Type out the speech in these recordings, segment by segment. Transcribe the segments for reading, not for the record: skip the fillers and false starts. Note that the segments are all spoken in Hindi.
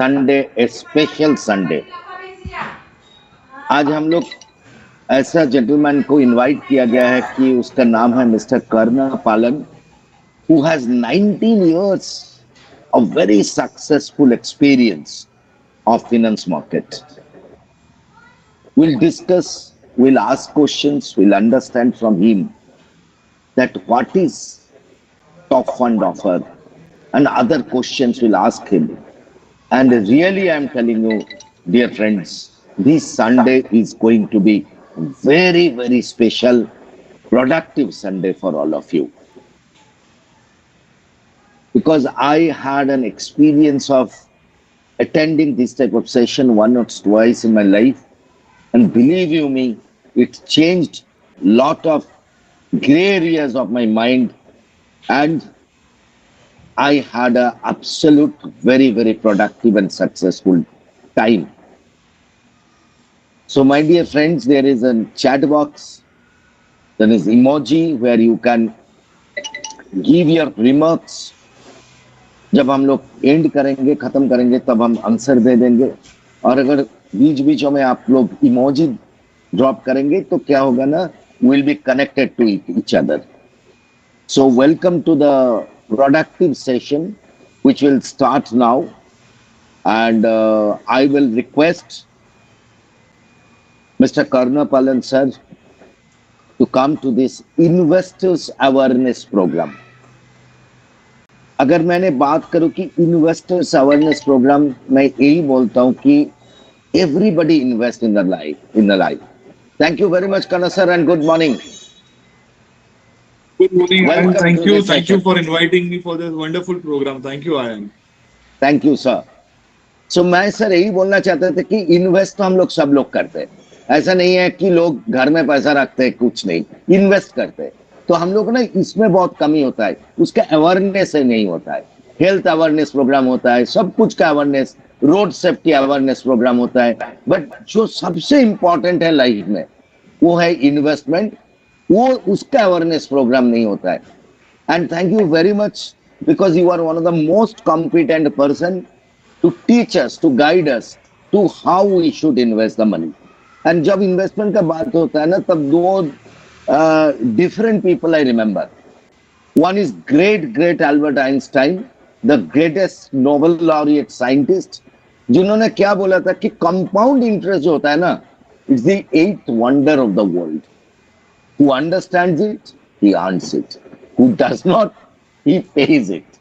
संडे, ए स्पेशल संडे। आज हम लोग ऐसा जेंटलमैन को इनवाइट किया गया है कि उसका नाम है मिस्टर कर्ण पालन, who has 19 years of very successful experience of finance market. We'll discuss, we'll ask questions, we'll understand from him that what is top fund offer and other questions we'll ask him. And really, I'm telling you, dear friends, this Sunday is going to be very, very special, productive Sunday for all of you. Because I had an experience of attending this type of session one or twice in my life. And believe you me, it changed a lot of gray areas of my mind. And I had an absolute very, very productive and successful time. So my dear friends, there is a chat box. There is emoji where you can give your remarks. जब हम लोग एंड करेंगे, खत्म करेंगे, तब हम आंसर दे देंगे। और अगर बीच बीचों में आप लोग इमोजी ड्रॉप करेंगे तो क्या होगा ना, will be connected to each other. So welcome to the productive session which will start now, and I will request mister Karna Palan sir to come to this investors awareness programme. अगर मैंने बात करूं कि इन्वेस्टर्स अवेयरनेस प्रोग्राम, मैं यही बोलता हूं कि everybody invest in the life. Thank you very much Karn sir and good morning. Good morning, Ayan. Thank you for inviting me for this wonderful program. Thank you, Ayan. Thank you sir. सो मैं सर यही बोलना चाहता था कि इन्वेस्ट तो हम लोग सब लोग करते हैं। ऐसा नहीं है कि लोग घर में पैसा रखते हैं, कुछ नहीं, इन्वेस्ट करते हैं। तो हम लोग ना इसमें बहुत कमी होता है, उसका अवेयरनेस नहीं होता है। हेल्थ अवेयरनेस प्रोग्राम होता है, सब कुछ का awareness, road safety awareness program होता है, बट जो सबसे इंपॉर्टेंट है लाइफ में वो है इन्वेस्टमेंट, वो उसका अवेयरनेस प्रोग्राम नहीं होता है। And thank you very much because you are one of the most competent person to teach us, to guide us to how we should invest the money. And जब इन्वेस्टमेंट का बात होता है ना, तब दो different people I remember. One is great Albert Einstein, the greatest Nobel laureate scientist, जिन्होंने क्या बोला था कि compound interest जो होता है ना, it's the eighth wonder of the world. Who understands it, he earns it. Who does not, he pays it.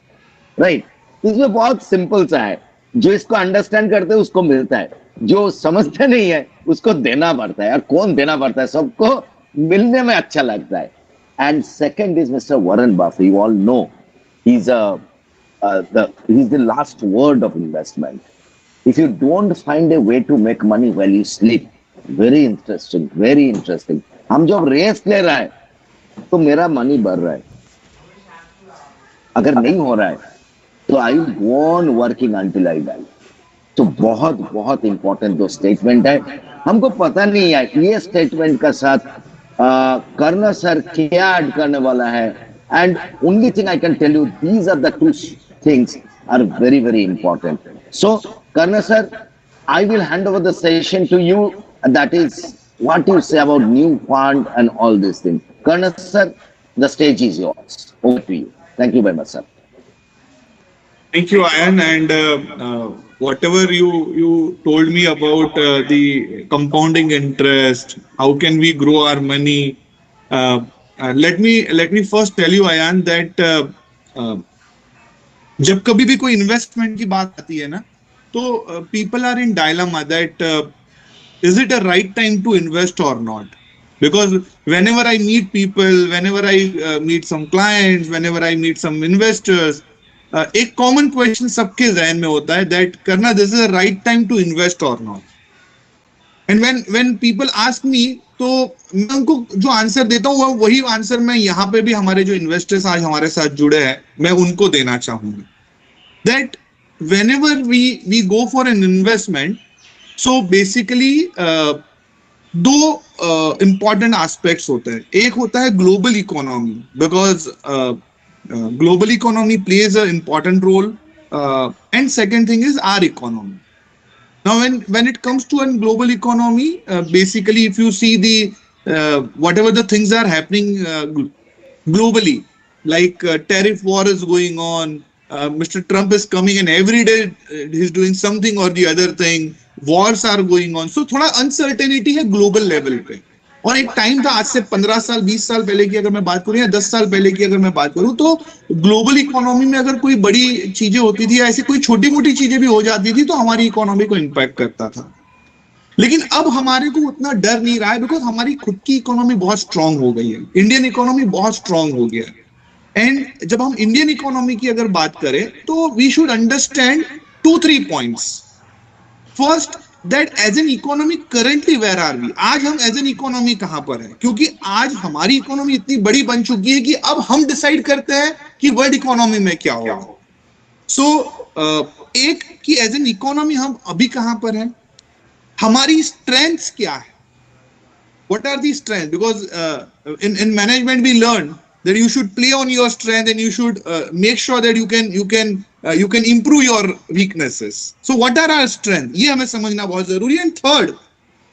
Right? इसमें बहुत सिंपल सा है, जो इसको अंडरस्टैंड करते हैं उसको मिलता है, जो समझते नहीं है उसको देना पड़ता है। और कौन देना पड़ता है? सबको मिलने में अच्छा लगता है। And second is mister Warren Buffett. You all know he is the last word of investment. If you don't find a way to make money when you sleep, very interesting, very interesting. हम जब रेस्ट ले रहा है तो मेरा मनी बढ़ रहा है, अगर नहीं हो रहा है तो I go on working until I die. तो बहुत बहुत इंपॉर्टेंट दो स्टेटमेंट है, हमको पता नहीं है ये स्टेटमेंट का साथ कर्ण सर क्या ऐड करने वाला है। And only thing I can tell you, these are the two things are very very important. So Karn sir, I will hand over the session to you. That is what you say about new fund and all these things. Karna sir, the stage is yours. Over to you. Thank you very much, sir. Thank you, Ayan. And whatever you told me about the compounding interest, how can we grow our money? Let me first tell you, Ayan, that जब कभी भी कोई इन्वेस्टमेंट की बात आती है ना, तो people are in dilemma that is it a right time to invest or not? Because whenever I meet people, whenever I meet some clients, whenever I meet some investors, एक कॉमन क्वेश्चन सबके जहन में होता है that करना this is a right time to invest और not. And when people ask me, तो मैं उनको जो आंसर देता हूँ वही आंसर मैं यहाँ पे भी हमारे जो इन्वेस्टर्स आज हमारे साथ जुड़े हैं मैं उनको देना चाहूंगा। That whenever we go for an investment, so basically दो important aspects होते हैं। एक होता है global economy, because global economy plays an important role and second thing is our economy. Now, when it comes to a global economy, basically, if you see the whatever the things are happening globally, like tariff war is going on, Mr. Trump is coming and every day he's doing something or the other thing. Wars are going on, so थोड़ा uncertainty है global level पे. और एक टाइम था आज से 15 साल 20 साल पहले की अगर मैं बात करूं या 10 साल पहले की अगर मैं बात करूं, तो ग्लोबल इकोनॉमी में अगर कोई बड़ी चीजें होती थी या ऐसी कोई छोटी मोटी चीजें भी हो जाती थी तो हमारी इकोनॉमी को इम्पैक्ट करता था. लेकिन अब हमारे को उतना डर नहीं रहा है, बिकॉज हमारी खुद की इकोनॉमी बहुत स्ट्रांग हो गई है. इंडियन इकोनॉमी बहुत स्ट्रांग हो गया है. एंड जब हम इंडियन इकोनॉमी की अगर बात करें तो we should understand 2-3 points. First, that as an economy currently where are we? आज हम as an economy कहां पर है? क्योंकि आज हमारी इकोनॉमी इतनी बड़ी बन चुकी है कि अब हम डिसाइड करते हैं कि वर्ल्ड इकोनॉमी में क्या होगा. सो एक कि एज एन इकोनॉमी हम अभी कहां पर है, हमारी स्ट्रेंथ्स क्या है, what are the strengths? Because in management we learn that you should play on your strength and you should make sure that you can improve your weaknesses. So what are our strengths? ये हमें समझना बहुत जरूरी है. थर्ड,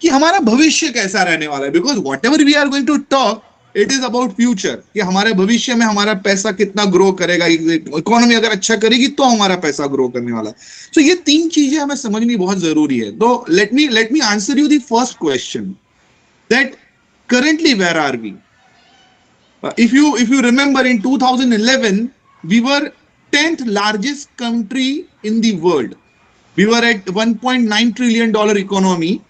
कि हमारा भविष्य कैसा रहने वाला है, because whatever we are going to talk, it is about future. कि हमारे भविष्य में हमारा पैसा कितना ग्रो करेगा, इकोनॉमी अगर अच्छा करेगी तो हमारा पैसा ग्रो करने वाला है. So ये 3 चीजें हमें समझनी बहुत जरूरी है. तो let me answer you the first question, that currently where are we? If you remember, in 2011 we were 10th largest country in the world. We were at $1.9 trillion economy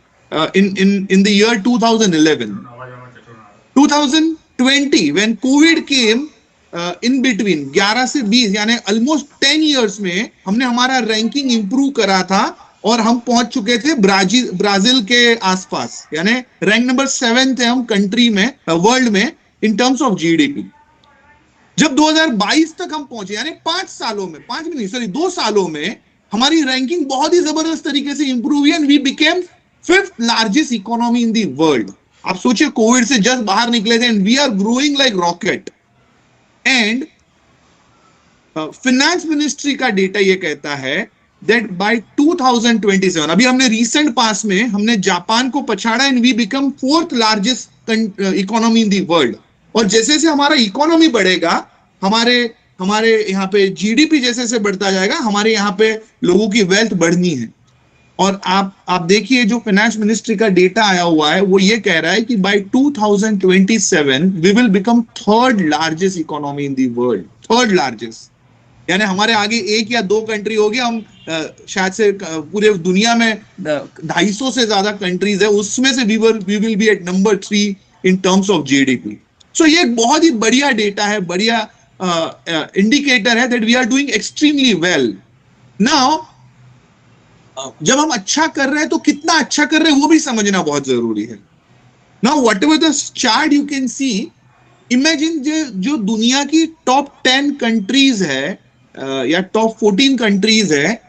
in the year 2011. 2020 when COVID came in between 11 से 20 यानी almost 10 years में हमने हमारा रैंकिंग इंप्रूव करा था और हम पहुंच चुके थे ब्राजील के आसपास, यानी रैंक नंबर 7 थे हम कंट्री में, वर्ल्ड में, इन टर्म्स ऑफ जीडीपी. जब 2022 तक हम पहुंचे, यानी 2 सालों में हमारी रैंकिंग बहुत ही जबरदस्त तरीके से इंप्रूव हुई and we became 5th largest economy in the world. आप सोचिए, कोविड से जस्ट बाहर निकले थे and we are growing like rocket. And finance ministry का डेटा ये कहता है that by 2027, अभी हमने recent पास में हमने जापान को पछाड़ा and we become 4th largest economy in the world. और जैसे जैसे हमारा इकोनॉमी बढ़ेगा, हमारे यहाँ पे जीडीपी जैसे जैसे बढ़ता जाएगा, हमारे यहाँ पे लोगों की वेल्थ बढ़नी है. और आप देखिए, जो फाइनेंस मिनिस्ट्री का डेटा आया हुआ है वो ये कह रहा है कि by 2027 we will become 3rd largest economy in the world. 3rd largest, यानी हमारे आगे 1 या 2 कंट्री होगी. हम शायद से पूरे दुनिया में 250 से ज्यादा कंट्रीज है, उसमें से we will be at number 3 in terms of GDP. So ये एक बहुत ही बढ़िया डेटा है, बढ़िया इंडिकेटर है that we are doing extremely well. Now जब हम अच्छा कर रहे हैं तो कितना अच्छा कर रहे हैं वो भी समझना बहुत जरूरी है. Now whatever the chart you can see, imagine जो दुनिया की टॉप 10 कंट्रीज है या टॉप 14 कंट्रीज है,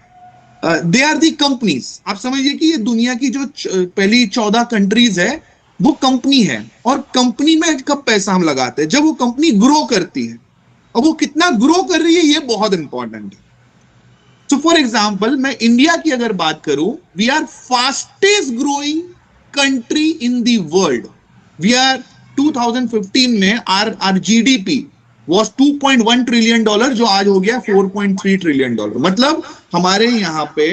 दे आर दी कंपनीज. आप समझिए कि ये दुनिया की जो पहली 14 कंट्रीज है वो कंपनी है. और कंपनी में कब पैसा हम लगाते हैं? जब वो कंपनी ग्रो करती है. और वो कितना ग्रो कर रही है ये बहुत इंपॉर्टेंट है. सो फॉर एग्जाम्पल, मैं इंडिया की अगर बात करूं, we are fastest growing country in the world. We are 2015 में आर जीडीपी was $2.1 ट्रिलियन, जो आज हो गया $4.3 ट्रिलियन. मतलब हमारे यहाँ पे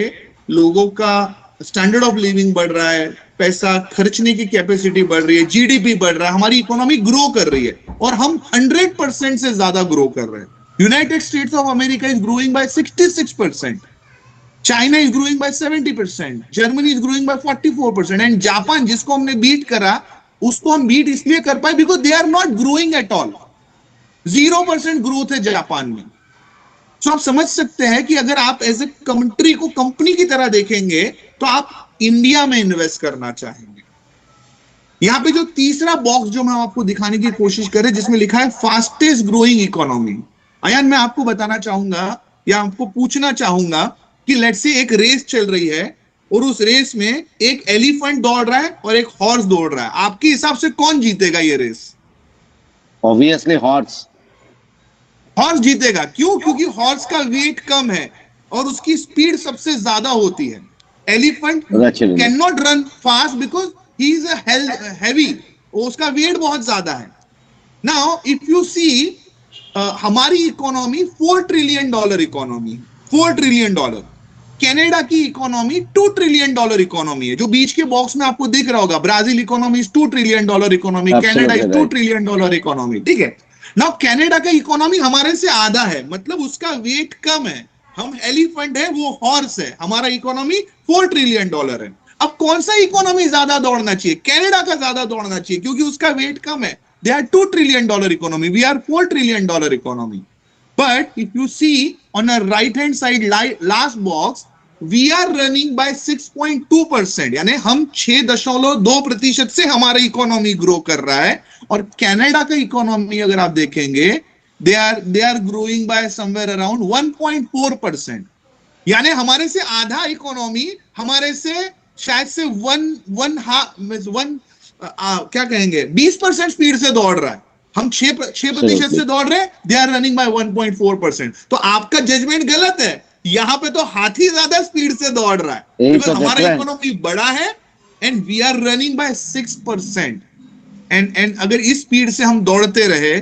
लोगों का स्टैंडर्ड ऑफ लिविंग बढ़ रहा है, पैसा खर्चने की कैपेसिटी बढ़ रही है, जीडीपी बढ़ रहा है, हमारी इकोनॉमी ग्रो कर रही है और हम 100% से ज्यादा ग्रो कर रहे हैं. United States of America is growing by 66%, China is growing by 70%, Germany is growing by 44%, and Japan, जिसको हमने बीट करा, उसको हम बीट इसलिए कर पाए because they are not growing at all. 0% growth है जापान में. सो आप समझ सकते हैं कि अगर आप एज ए कंट्री को कंपनी की तरह देखेंगे तो आप इंडिया में इन्वेस्ट करना चाहेंगे. यहां पे जो तीसरा बॉक्स जो मैं आपको दिखाने की कोशिश कर रहे हैं, जिसमें लिखा है फास्टेस्ट ग्रोइंग इकोनॉमी. अयान, मैं आपको बताना चाहूंगा या आपको पूछना चाहूंगा कि लेट्स से एक रेस चल रही है और उस रेस में एक एलिफेंट दौड़ रहा है और एक हॉर्स दौड़ रहा है. आपके हिसाब से कौन जीतेगा ये रेस? ऑब्वियसली हॉर्स जीतेगा. क्यों? क्योंकि हॉर्स का वेट कम है और उसकी स्पीड सबसे ज्यादा होती है। Elephant Naturally. Can not run fast because he is heavy, उसका वेट बहुत ज्यादा है। नाउ इफ यू सी हमारी economy $4 trillion economy, $4 trillion. Canada की इकोनॉमी $2 ट्रिलियन इकोनॉमी है, जो बीच के बॉक्स में आपको दिख रहा होगा। Brazil economy is $2 trillion economy, Canada is $2 trillion economy, ठीक है। नाउ कनाडा का इकोनॉमी हमारे से आधा है, मतलब उसका वेट कम है। हम एलिफेंट है, वो हॉर्स है। हमारा इकोनॉमी $4 ट्रिलियन है। अब कौन सा इकोनॉमी ज्यादा दौड़ना चाहिए? कनाडा का ज्यादा दौड़ना चाहिए, क्योंकि उसका वेट कम है। They are $2 trillion economy, we are $4 trillion economy. But if you see on a right hand side last box, we are running by 6.2%, यानी हम 6.2% से हमारा इकोनॉमी ग्रो कर रहा है। और कनाडा का इकोनॉमी अगर आप देखेंगे, they are growing by somewhere around 1.4%, यानी हमारे से आधा इकोनॉमी हमारे से शायद से क्या कहेंगे 20% स्पीड से दौड़ रहा है। हम 6% से दौड़ रहे हैं, दे आर रनिंग बाय 1.4%। तो आपका जजमेंट गलत है, यहां पे तो हाथी ज्यादा स्पीड से दौड़ रहा है, बिकॉज़ हमारा इकोनॉमी बड़ा है and we are running by 6%। And अगर इस स्पीड से हम दौड़ते रहे,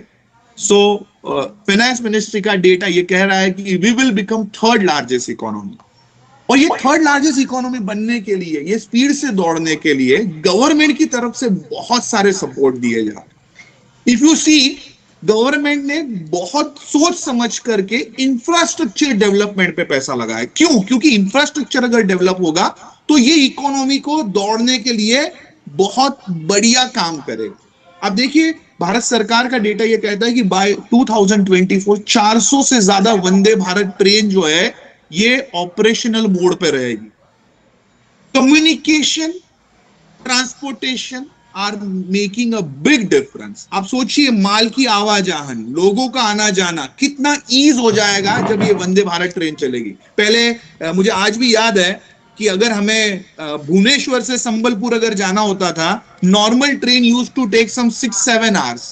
सो फाइनेंस मिनिस्ट्री का डेटा ये कह रहा है कि we will become third largest economy. और ये थर्ड लार्जेस्ट इकोनॉमी बनने के लिए, ये स्पीड से दौड़ने के लिए गवर्नमेंट की तरफ से बहुत सारे सपोर्ट दिए जा रहे हैं। इफ यू सी, गवर्नमेंट ने बहुत सोच समझ करके इंफ्रास्ट्रक्चर डेवलपमेंट पे पैसा लगाया। क्यों? क्योंकि इंफ्रास्ट्रक्चर अगर डेवलप होगा तो ये इकोनॉमी को दौड़ने के लिए बहुत बढ़िया काम करेगा। अब देखिए, भारत सरकार का डेटा ये कहता है कि बाय 2024 400 से ज्यादा वंदे भारत ट्रेन जो है ये ऑपरेशनल मोड पे रहेगी। Communication, transportation are making a big difference. आप सोचिए, माल की आवाजाही, लोगों का आना जाना कितना ईज हो जाएगा जब ये वंदे भारत ट्रेन चलेगी। पहले मुझे आज भी याद है कि अगर हमें भुवनेश्वर से संबलपुर अगर जाना होता था, normal train use to take some 6-7 hours,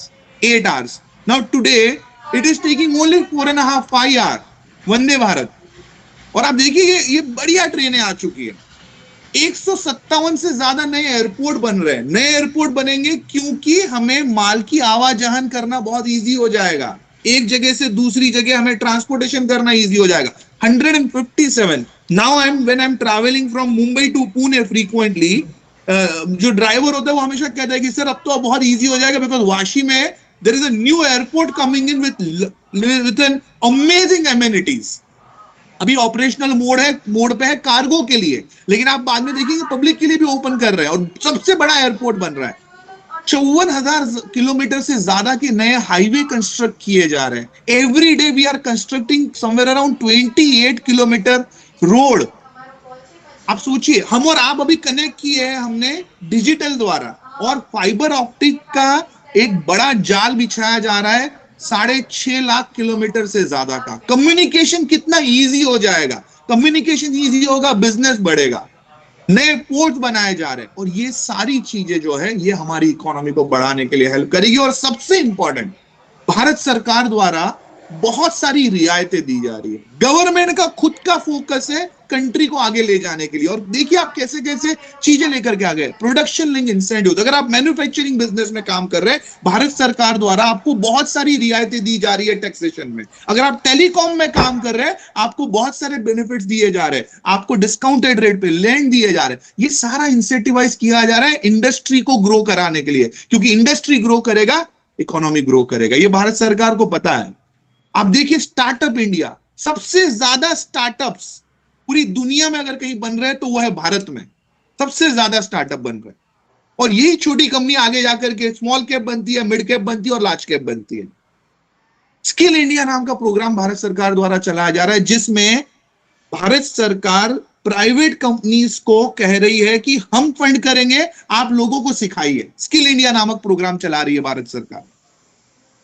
8 hours. Now today it is taking only 4.5-5 hours Vande Bharat. और आप देखिए, ये बढ़िया ट्रेनें आ चुकी है। 157 से ज्यादा नए एयरपोर्ट बन रहे हैं। नए एयरपोर्ट बनेंगे क्योंकि हमें माल की आवाजाही करना बहुत इजी हो जाएगा। एक जगह से दूसरी जगह हमें ट्रांसपोर्टेशन करना इजी हो जाएगा। 157 now when I am travelling from Mumbai to Pune frequently, जो ड्राइवर होता है वो हमेशा कहता है कि सर अब तो बहुत इजी हो जाएगा, बिकॉज वाशी में there is a new airport coming in with an amazing amenities. अभी ऑपरेशनल मोड पे है कार्गो के लिए, लेकिन आप बाद में देखेंगे पब्लिक के लिए भी ओपन कर रहे हैं और सबसे बड़ा एयरपोर्ट बन रहा है। 54,000 किलोमीटर से ज्यादा के नए हाईवे कंस्ट्रक्ट किए जा रहे हैं। Every day we are constructing somewhere around 28 kilometre road. आप सोचिए, हम और आप अभी कनेक्ट किए हैं हमने डिजिटल द्वारा, और फाइबर ऑप्टिक का एक बड़ा जाल बिछाया जा रहा है 6.5 लाख किलोमीटर से ज्यादा का। कम्युनिकेशन कितना इजी हो जाएगा, कम्युनिकेशन इजी होगा, बिजनेस बढ़ेगा, नए पोर्ट बनाए जा रहे हैं, और ये सारी चीजें जो है ये हमारी इकोनॉमी को बढ़ाने के लिए हेल्प करेगी। और सबसे इंपॉर्टेंट, भारत सरकार द्वारा बहुत सारी रियायतें दी जा रही है। गवर्नमेंट का खुद का फोकस है कंट्री को आगे ले जाने के लिए, और देखिए आप कैसे कैसे चीजें लेकर के आ गए। प्रोडक्शन लिंक इंसेंटिव, अगर आप मैन्युफैक्चरिंग बिजनेस में काम कर रहे हैं, भारत सरकार द्वारा आपको बहुत सारी रियायतें दी जा रही है टैक्सेशन में। अगर आप टेलीकॉम में काम कर रहे हैं, आपको बहुत सारे बेनिफिट्स दिए जा रहे हैं, आपको डिस्काउंटेड रेट पे लैंड दिए जा रहे हैं। ये सारा इंसेंटिवाइज किया जा रहा है इंडस्ट्री को ग्रो कराने के लिए, क्योंकि इंडस्ट्री ग्रो करेगा, इकोनॉमी ग्रो करेगा। ये भारत सरकार को पता है। आप देखिए, स्टार्टअप इंडिया, सबसे ज्यादा स्टार्टअप्स पूरी दुनिया में अगर कहीं बन रहे हैं तो वो है भारत में, सबसे ज्यादा स्टार्टअप बन रहे हैं। और यही छोटी कंपनी आगे जाकर के स्मॉल कैप बनती है, मिड कैप बनती है और लार्ज कैप बनती है। स्किल इंडिया नाम का प्रोग्राम भारत सरकार द्वारा चलाया जा रहा है, जिसमें भारत सरकार प्राइवेट कंपनीज को कह रही है कि हम फंड करेंगे, आप लोगों को सिखाइए। स्किल इंडिया नामक प्रोग्राम चला रही है भारत सरकार।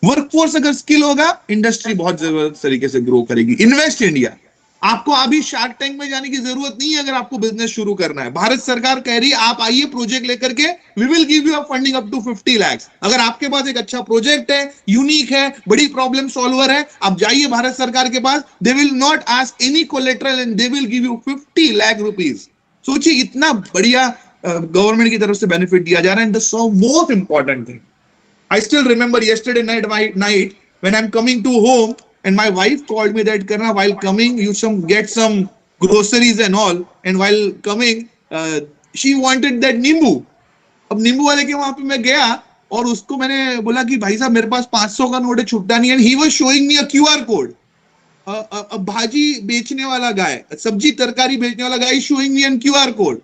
वर्कफोर्स अगर स्किल होगा, इंडस्ट्री बहुत जबरदस्त तरीके से ग्रो करेगी। इन्वेस्ट इंडिया, आपको अभी शार्क टैंक में जाने की जरूरत नहीं है अगर आपको बिजनेस शुरू करना है। भारत सरकार कह रही है आप आइए प्रोजेक्ट लेकर के, we will give you a funding up to 50 lakh. अगर आपके पास एक अच्छा प्रोजेक्ट है, यूनिक है, बड़ी प्रॉब्लम सॉल्वर है, आप जाइए भारत सरकार के पास, they will not ask any collateral and they will give you 50 lakh rupees. सोचिए इतना बढ़िया गवर्नमेंट की तरफ से बेनिफिट दिया जा रहा है। And the most important thing, I still remember yesterday night when I'm coming to home and my wife called me that Karna, while coming you get some groceries and all, and while coming she wanted that नींबू। अब नींबू वाले के वहां पे मैं गया और उसको मैंने बोला कि भाई साहब मेरे पास 500 का नोट है, छुट्टा नहीं है। He was showing me a QR code. भाजी बेचने वाला गाय, सब्जी तरकारी बेचने वाला guy showing me an QR code.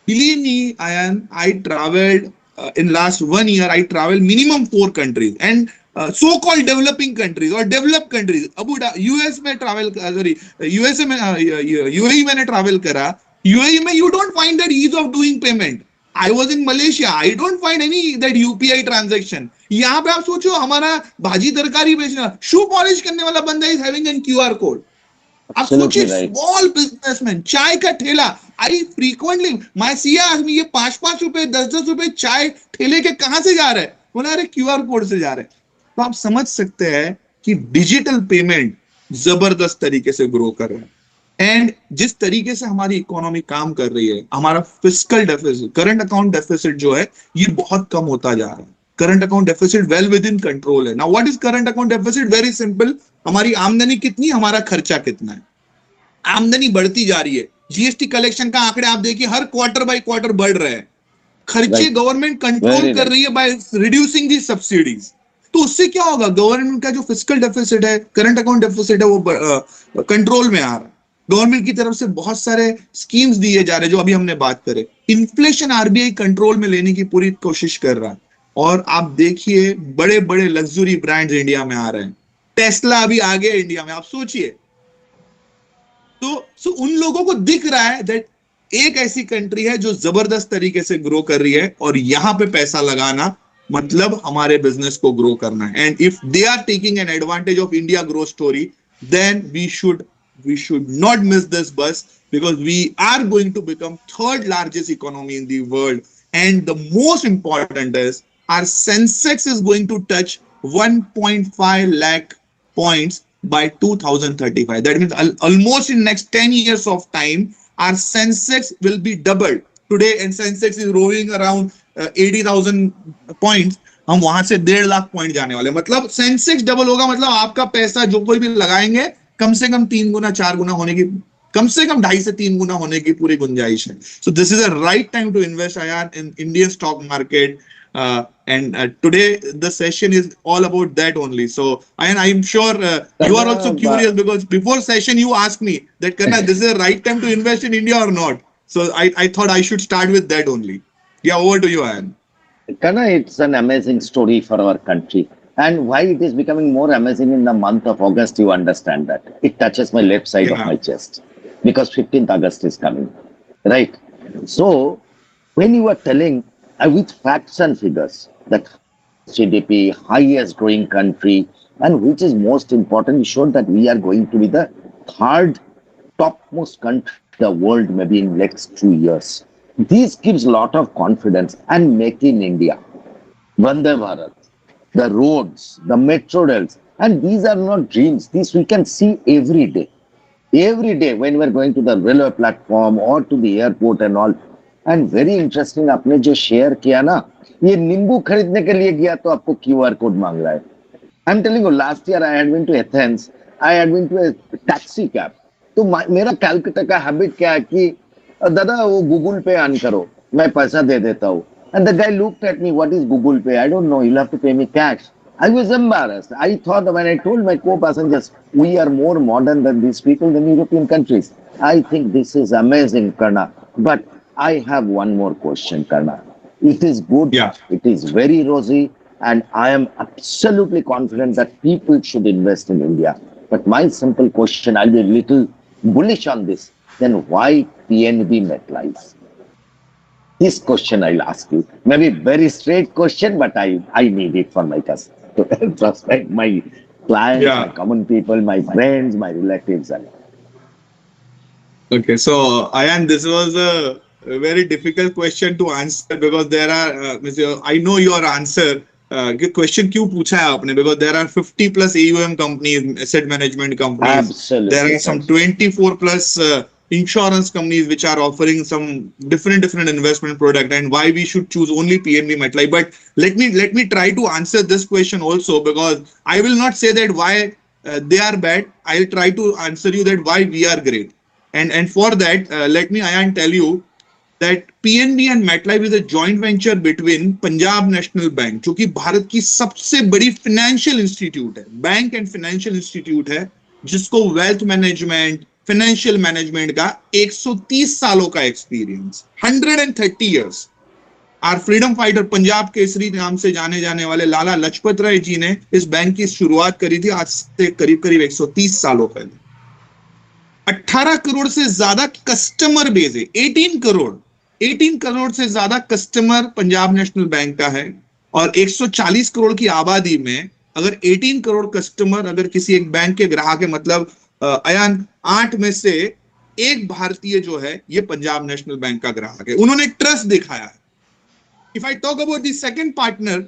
Believe me, Ayan, I traveled in last 1 year. I traveled minimum 4 countries and so-called developing countries or developed countries. US में travel, sorry, USA में UAE मैंने travel करा। UAE में you don't find that ease of doing payment. I was in Malaysia. I don't find any that UPI transaction. यहाँ पे आप सोचो हमारा भाजी तरकारी बेचना, शू पॉलिश करने वाला बंदा is having an QR code. आप सोचिए स्मॉल बिजनेसमैन, चाय का ठेला। आई फ्रीक्वेंटली माय सिया आदमी ये 5-5 रुपए 10-10 रुपए चाय ठेले के कहां से जा रहे हैं? बोला अरे QR कोड से जा रहे हैं। तो आप समझ सकते हैं कि डिजिटल पेमेंट जबरदस्त तरीके से ग्रो कर रहा है। एंड जिस तरीके से हमारी इकोनॉमी काम कर रही है, हमारा fiscal deficit, current account deficit जो है ये बहुत कम होता जा रहा है। Current account deficit well within control है। Now what is current account deficit? Very simple, हमारी आमदनी कितनी, हमारा खर्चा कितना है। आमदनी बढ़ती जा रही है, जीएसटी कलेक्शन का आंकड़े आप देखिए हर क्वार्टर बाय क्वार्टर बढ़ रहे हैं। खर्चे गवर्नमेंट कंट्रोल कर रही है बाय रिड्यूसिंग दी सब्सिडीज। तो उससे क्या होगा, गवर्नमेंट का जो फिस्कल डेफिसिट है, करंट अकाउंट डेफिसिट है, वो कंट्रोल में आ रहा है। गवर्नमेंट की तरफ से बहुत सारे स्कीम्स दिए जा रहे हैं जो अभी हमने बात करे। इन्फ्लेशन आरबीआई कंट्रोल में लेने की पूरी कोशिश कर रहा है। और आप देखिए बड़े बड़े लग्जरी ब्रांड्स इंडिया में आ रहे हैं। टेस्ला अभी आ गया इंडिया में, आप सोचिए। तो उन लोगों को दिख रहा है दैट एक ऐसी कंट्री है जो जबरदस्त तरीके से ग्रो कर रही है और यहां पे पैसा लगाना मतलब हमारे बिजनेस को ग्रो करना है। And if they are taking an advantage of India growth story, then we should not miss this bus, because we are going to become third largest economy in the world. And the most important is our Sensex is going to touch 1.5 lakh points by 2035. That means almost in next 10 years of time, our Sensex will be doubled. Today, and Sensex is roving around 80,000 points. हम वहां से 1.5 लाख पॉइंट जाने वाले। मतलब सेंसेक्स डबल होगा, मतलब आपका पैसा जो कोई भी लगाएंगे कम से कम 3 गुना 4 गुना होने की, कम से कम 2.5 से 3 गुना होने की पूरी गुंजाइश है। So this is a right time to invest Ayan in Indian stock market. And today the session is all about that only. So I am sure you are also curious, because before session you asked me that Karna, this is the right time to invest in India or not. So I thought I should start with that only. Yeah, over to you, Ayan. Karna, it's an amazing story for our country. And why it is becoming more amazing in the month of August, you understand that. It touches my left side of my chest. Because 15th August is coming, right? So when you are telling with facts and figures that GDP, highest growing country, and which is most important, you showed that we are going to be the third topmost country in the world maybe in next 2 years. This gives a lot of confidence. And Make in India, Vande Bharat, the roads, the metro rails, and these are not dreams. These we can see every day. Every day when we are going to the railway platform or to the airport and all. And very interesting, आपने जो शेयर किया ना, ये नींबू खरीदने के लिए गया तो आपको QR कोड मांग रहा है। I'm telling you, last year I had been to Athens, I had been to a taxi cab. तो मेरा कैलकाटा का हैबिट क्या है कि दादा वो गूगल पे ऑन करो, मैं पैसा दे देता हूँ। And the guy looked at me, what is Google Pay? I don't know, you'll have to pay me cash. I was embarrassed. I thought when I told my co-passengers, we are more modern than these people in European countries. I think this is amazing, Karna. But I have one more question, Karna. It is good. Yeah. It is very rosy. And I am absolutely confident that people should invest in India. But my simple question, I'll be a little bullish on this. Then why PNB MetLife? This question I'll ask you. Maybe very straight question, but I need it for my customer to prospect my clients, Yeah. my common people, my friends, my relatives, and all. Okay, so Ayan, this was a very difficult question to answer because there are, I know your answer. कि question क्यों पूछा है आपने? Because there are 50 plus AUM companies, asset management companies. There Absolutely, are some absolutely. 24 plus insurance companies which are offering some different investment product, and why we should choose only PNB MetLife. But let me try to answer this question also, because I will not say that why they are bad. I'll try to answer you that why we are great. And for that, let me, Ayan, tell you that PNB and MetLife is a joint venture between Punjab National Bank, जो कि भारत की सबसे बड़ी फाइनेंशियल इंस्टीट्यूट है, बैंक एंड फाइनेंशियल इंस्टीट्यूट है, जिसको वेल्थ मैनेजमेंट, फाइनेंशियल मैनेजमेंट का 130 सालों का experience, 130 years. Our freedom fighter, Punjab Kesari नाम से जाने जाने वाले लाला लजपत राय जी ने इस बैंक की शुरुआत करी थी आज से करीब करीब 130 सालों पहले। 18 करोड़ से ज्यादा कस्टमर बेस है, 18 करोड़ से ज्यादा कस्टमर पंजाब नेशनल बैंक का है, और 140 करोड़ की आबादी में अगर 18 करोड़ कस्टमर अगर किसी एक बैंक के ग्राहक है, मतलब अयान 8 में से एक भारतीय जो है ये पंजाब नेशनल बैंक का ग्राहक है। उन्होंने ट्रस्ट दिखाया है। If I talk about the second partner,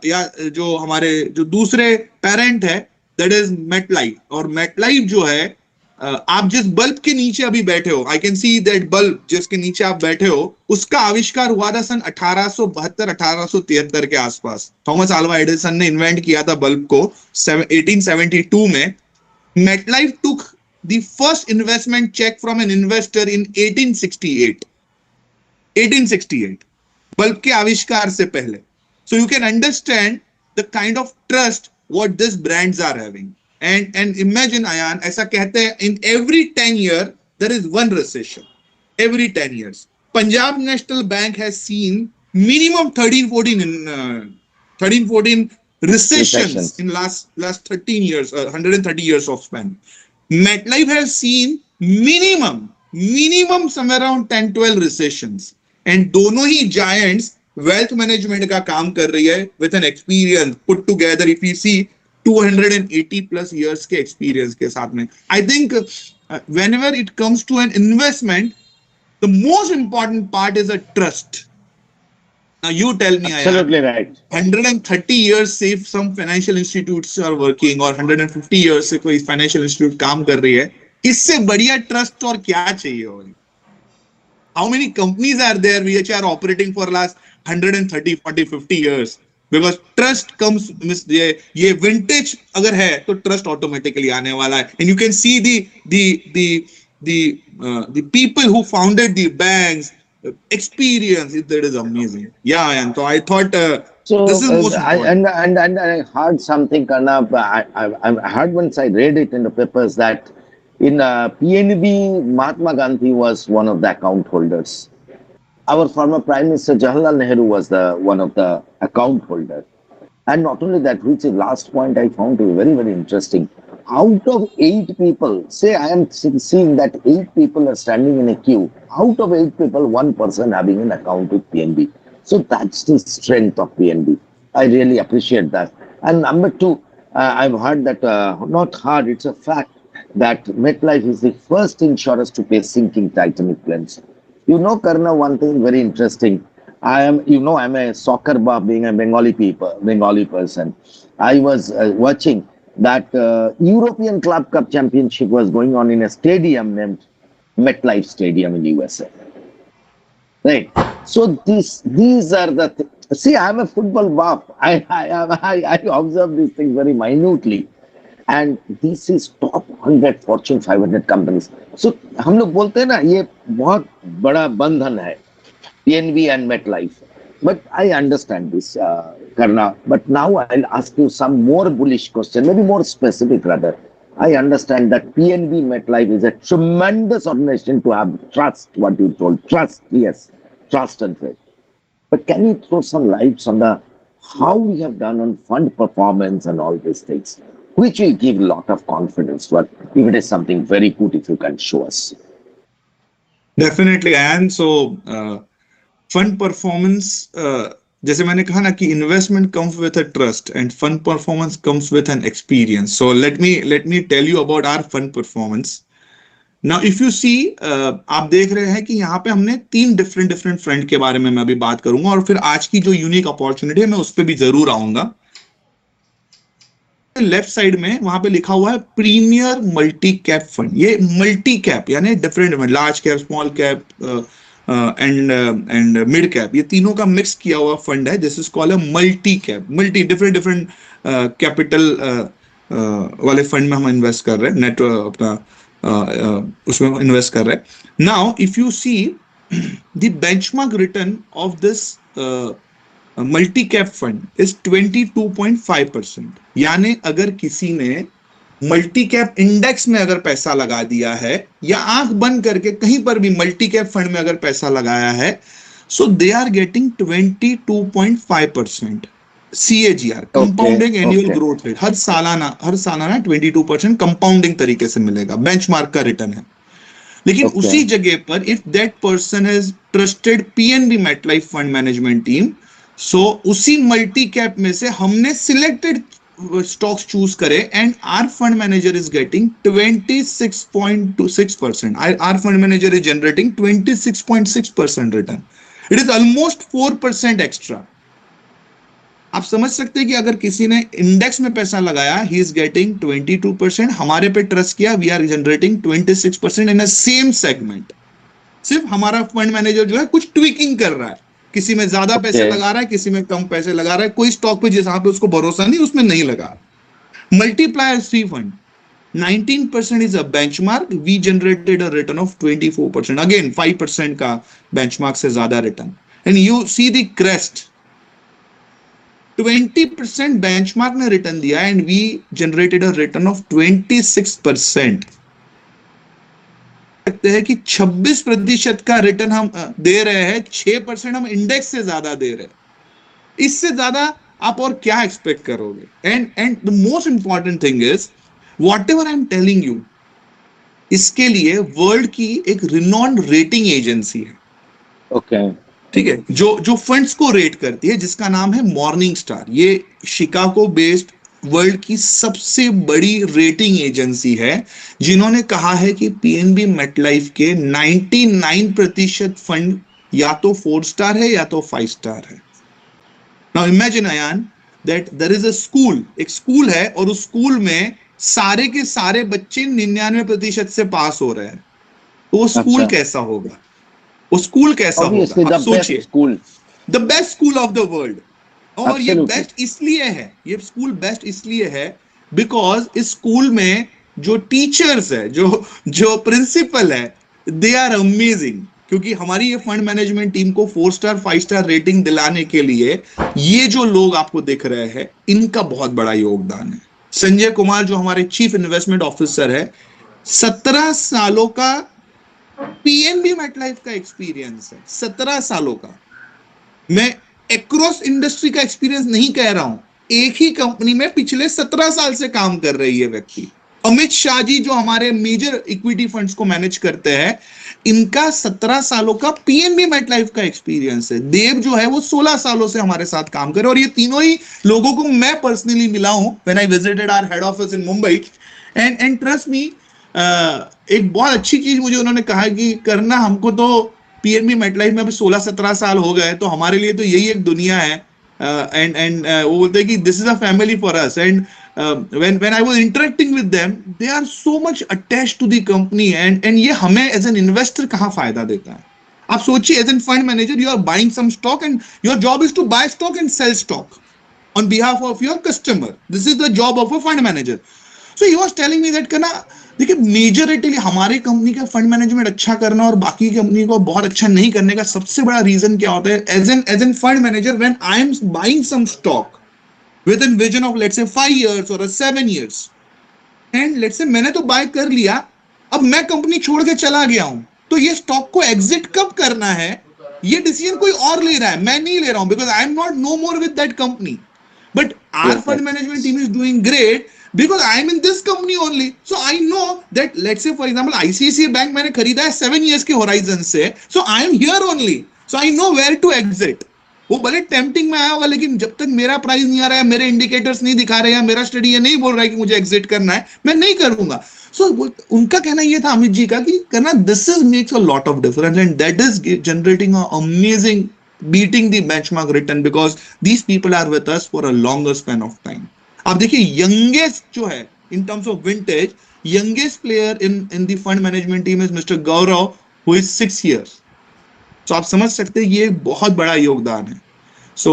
या जो हमारे जो दूसरे पेरेंट है, दैट इज मेटलाइफ। और मेटलाइफ जो है, आप जिस बल्ब के नीचे अभी बैठे हो, I can see that bulb जिसके नीचे आप बैठे हो, उसका आविष्कार हुआ था सन 1872-1873 के आसपास। थॉमस अल्वा एडिसन ने इन्वेंट किया था बल्ब को 1872 में। MetLife took the first investment cheque from an investor in 1868 bulb के आविष्कार से पहले। So you can understand the kind of trust what this brands are having. And imagine, Ayan, ऐसा कहते हैं in every 10 years there is one recession. Every 10 years. Punjab National Bank has seen minimum 13-14 recessions in last 13 years, 130 years of span. MetLife has seen minimum somewhere around 10-12 recessions. And दोनों ही giants wealth management का काम कर रही है with an experience put together. If you see 280 plus years के experience के साथ में, I think whenever it comes to an investment, the most important part is a trust. Now you tell me, Absolutely right. 130 years से some financial institutes are working, और 150 years से कोई financial institute काम कर रही है, इससे बढ़िया trust और क्या चाहिए होगा? How many companies are there which are operating for last 130, 40, 50 years? Because trust comes, ये vintage अगर है तो trust automatically आने वाला है। And you can see the people who founded the banks, experience, that is amazing. Yeah, and so I thought So this is most important. and I heard something, Karna. I heard once, I read it in the papers that in PNB, Mahatma Gandhi was one of the account holders. Our former Prime Minister Jawaharlal Nehru was one of the account holders. And not only that, which is last point I found to be very, very interesting. Out of 8 people, say I am seeing that 8 people are standing in a queue. Out of 8 people, 1 person having an account with PNB. So that's the strength of PNB. I really appreciate that. And number 2, I've heard that, not heard, it's a fact that MetLife is the first insurance to pay sinking Titanic planes. You know, Karna, one thing very interesting. I'm a soccer buff, being a Bengali person. I was watching that European Club Cup Championship was going on in a stadium named MetLife Stadium in USA. Right. So these are the see. I'm a football buff. I observe these things very minutely. And this is top 100 Fortune 500 companies. So हम लोग बोलते हैं ना, ये बहुत बड़ा बंधन है, PNB and MetLife. But I understand this, Karna. But now I'll ask you some more bullish question, maybe more specific rather. I understand that PNB MetLife is a tremendous organization to have trust, what you told. Trust, yes, trust and faith. But can you throw some lights on how we have done on fund performance and all these things, which will give a lot of confidence, but if it is something very good, if you can show us. Definitely, and so fund performance जैसे मैंने कहा ना कि investment comes with a trust and fund performance comes with an experience. So let me tell you about our fund performance. Now if you see, आप देख रहे हैं कि यहाँ पे हमने 3 डिफरेंट फंड के बारे में मैं अभी बात करूंगा, और फिर आज की जो यूनिक अपॉर्चुनिटी है मैं उस पर भी जरूर आऊंगा. लेफ्ट साइड में वहां पे लिखा हुआ है प्रीमियर मल्टी कैप फंड. ये मल्टी कैप यानी different, large cap, small cap and mid cap, ये तीनों का मिक्स किया हुआ फंड है. This is called a multi cap. Multi different capital वाले फंड में हम इन्वेस्ट कर रहे हैं, नेट अपना उसमें इन्वेस्ट कर रहे हैं. Now if you see the benchmark return of this multi cap fund is 22.5%. यानी अगर किसी ने मल्टी कैप इंडेक्स में अगर पैसा लगा दिया है या आंख बंद करके कहीं पर भी मल्टी कैप फंड में अगर पैसा लगाया है, so they are getting 22.5% CAGR, compounding annual growth rate. हर सालाना 22% कंपाउंडिंग तरीके से मिलेगा. बेंचमार्क का रिटर्न है. लेकिन उसी जगह पर if that person has trusted PNB MetLife fund management team, so उसी मल्टी कैप में से हमने सिलेक्टेड स्टॉक्स चूज करे and our fund manager is getting 26.26%. Our fund manager is generating 26.6% return. It is almost 4% extra. आप समझ सकते हैं कि अगर किसी ने इंडेक्स में पैसा लगाया, ही इज गेटिंग 22%, हमारे पे ट्रस्ट किया, we are generating 26% in a same segment. सिर्फ हमारा फंड मैनेजर जो है कुछ ट्विकिंग कर रहा है, किसी में ज्यादा पैसे लगा रहा है, किसी में कम पैसे लगा रहा है. कोई स्टॉक पे जहां पे उसको भरोसा नहीं, उसमें नहीं लगा. Multiplier C fund 19% is a benchmark. We generated a return of 24%. Again 5% का benchmark से ज्यादा return. And you see the crest. 20% benchmark ने रिटर्न दिया and we generated a return of 26%. सकते हैं कि 26% का रिटर्न हम दे रहे हैं, 6% हम इंडेक्स से ज्यादा दे रहे हैं. इससे ज्यादा आप और क्या एक्सपेक्ट करोगे? And the most important thing is whatever I am telling you, इसके लिए वर्ल्ड की एक रिनॉन्ड रेटिंग एजेंसी है. ओके, ठीक है, जो फंड्स को रेट करती है, जिसका नाम है मॉर्निंग स्टार. ये शिकागो बेस्ड वर्ल्ड की सबसे बड़ी रेटिंग एजेंसी है, जिन्होंने कहा है कि पीएनबी मेटलाइफ के 99% फंड या तो 4 स्टार है या तो 5 स्टार है. Now imagine Ayan that there is a school, एक स्कूल है और उस स्कूल में सारे के सारे बच्चे 99% से पास हो रहे हैं. तो वो स्कूल कैसा होगा? वो स्कूल कैसा होगा? आप सोचिए. School, the best school of the world. और ये बेस्ट इसलिए है, ये स्कूल बेस्ट इसलिए है बिकॉज इस स्कूल में जो टीचर्स है, जो प्रिंसिपल है, दे आर अमेजिंग. क्योंकि हमारी ये फंड मैनेजमेंट टीम को 4 स्टार 5 स्टार रेटिंग दिलाने के लिए ये जो लोग आपको दिख रहे हैं, इनका बहुत बड़ा योगदान है. संजय कुमार जो हमारे चीफ इन्वेस्टमेंट ऑफिसर है, 17 सालों का पीएनबी मेटलाइफ का एक्सपीरियंस है. 17 सालों का. मैं एक्रॉस इंडस्ट्री का एक्सपीरियंस नहीं कह रहा हूं, एक ही कंपनी में पिछले 17 साल से काम कर रही है व्यक्ति. अमित शाह जी जो हमारे मेजर इक्विटी फंड्स को मैनेज करते हैं, इनका 17 सालों का पीएनबी मेटलाइफ का एक्सपीरियंस है. देव जो है वो 16 सालों से हमारे साथ काम करे, और ये तीनों ही लोगों को मैं पर्सनली मिला हूं when I visited our head office in Mumbai. And trust me, एक बहुत अच्छी चीज मुझे उन्होंने कहा कि करना, हमको तो पीएनबी मेटलाइफ में अभी 16-17 साल हो गए, तो हमारे लिए तो यही एक दुनिया है. एंड वो बोलते हैं कि this is a family for us. And when I was interacting with them, they are so much attached to the company, and ये हमें as an investor कहाँ फायदा देता है? आप सोचिए, as a fund manager you are buying some stock and your job is to buy stock and sell stock on behalf of your customer. This is the job of a fund manager. So he was telling me that कहना, देखिए मेजॉरिटी हमारी कंपनी का फंड मैनेजमेंट अच्छा करना और बाकी कंपनी को बहुत अच्छा नहीं करने का सबसे बड़ा रीजन क्या होता है? As an fund manager, when I am buying some stock with a vision of let's say 5 years or 7 years, and let's say मैंने तो बाय कर लिया, अब मैं कंपनी छोड़ के चला गया हूं, तो ये स्टॉक को एग्जिट कब करना है, ये डिसीजन कोई और ले रहा है, मैं नहीं ले रहा हूं, because I am not no more with that company. But our fund management team is doing great because I am in this company only, so I know that let's say for example ICICI Bank मैंने खरीदा है 7 years के horizon से, so I am here only, so I know where to exit. वो भले टेम्पटिंग में आया होगा, लेकिन जब तक मेरा प्राइस नहीं आ रहा है, मेरे इंडिकेटर्स नहीं दिखा रहे हैं, मेरा स्टडी ये नहीं बोल रहा है कि मुझे एग्जिट करना है, मैं नहीं करूंगा। सो उनका कहना ये था अमित जी का कि करना this is makes a lot of difference and that is generating a amazing beating the benchmark return because these people are with us for a longer span of time. आप देखिए youngest जो है in terms of vintage, youngest player in the fund management team is Mr. Gaurav who is 6 years. So आप समझ सकते हैं ये बहुत बड़ा योगदान है. So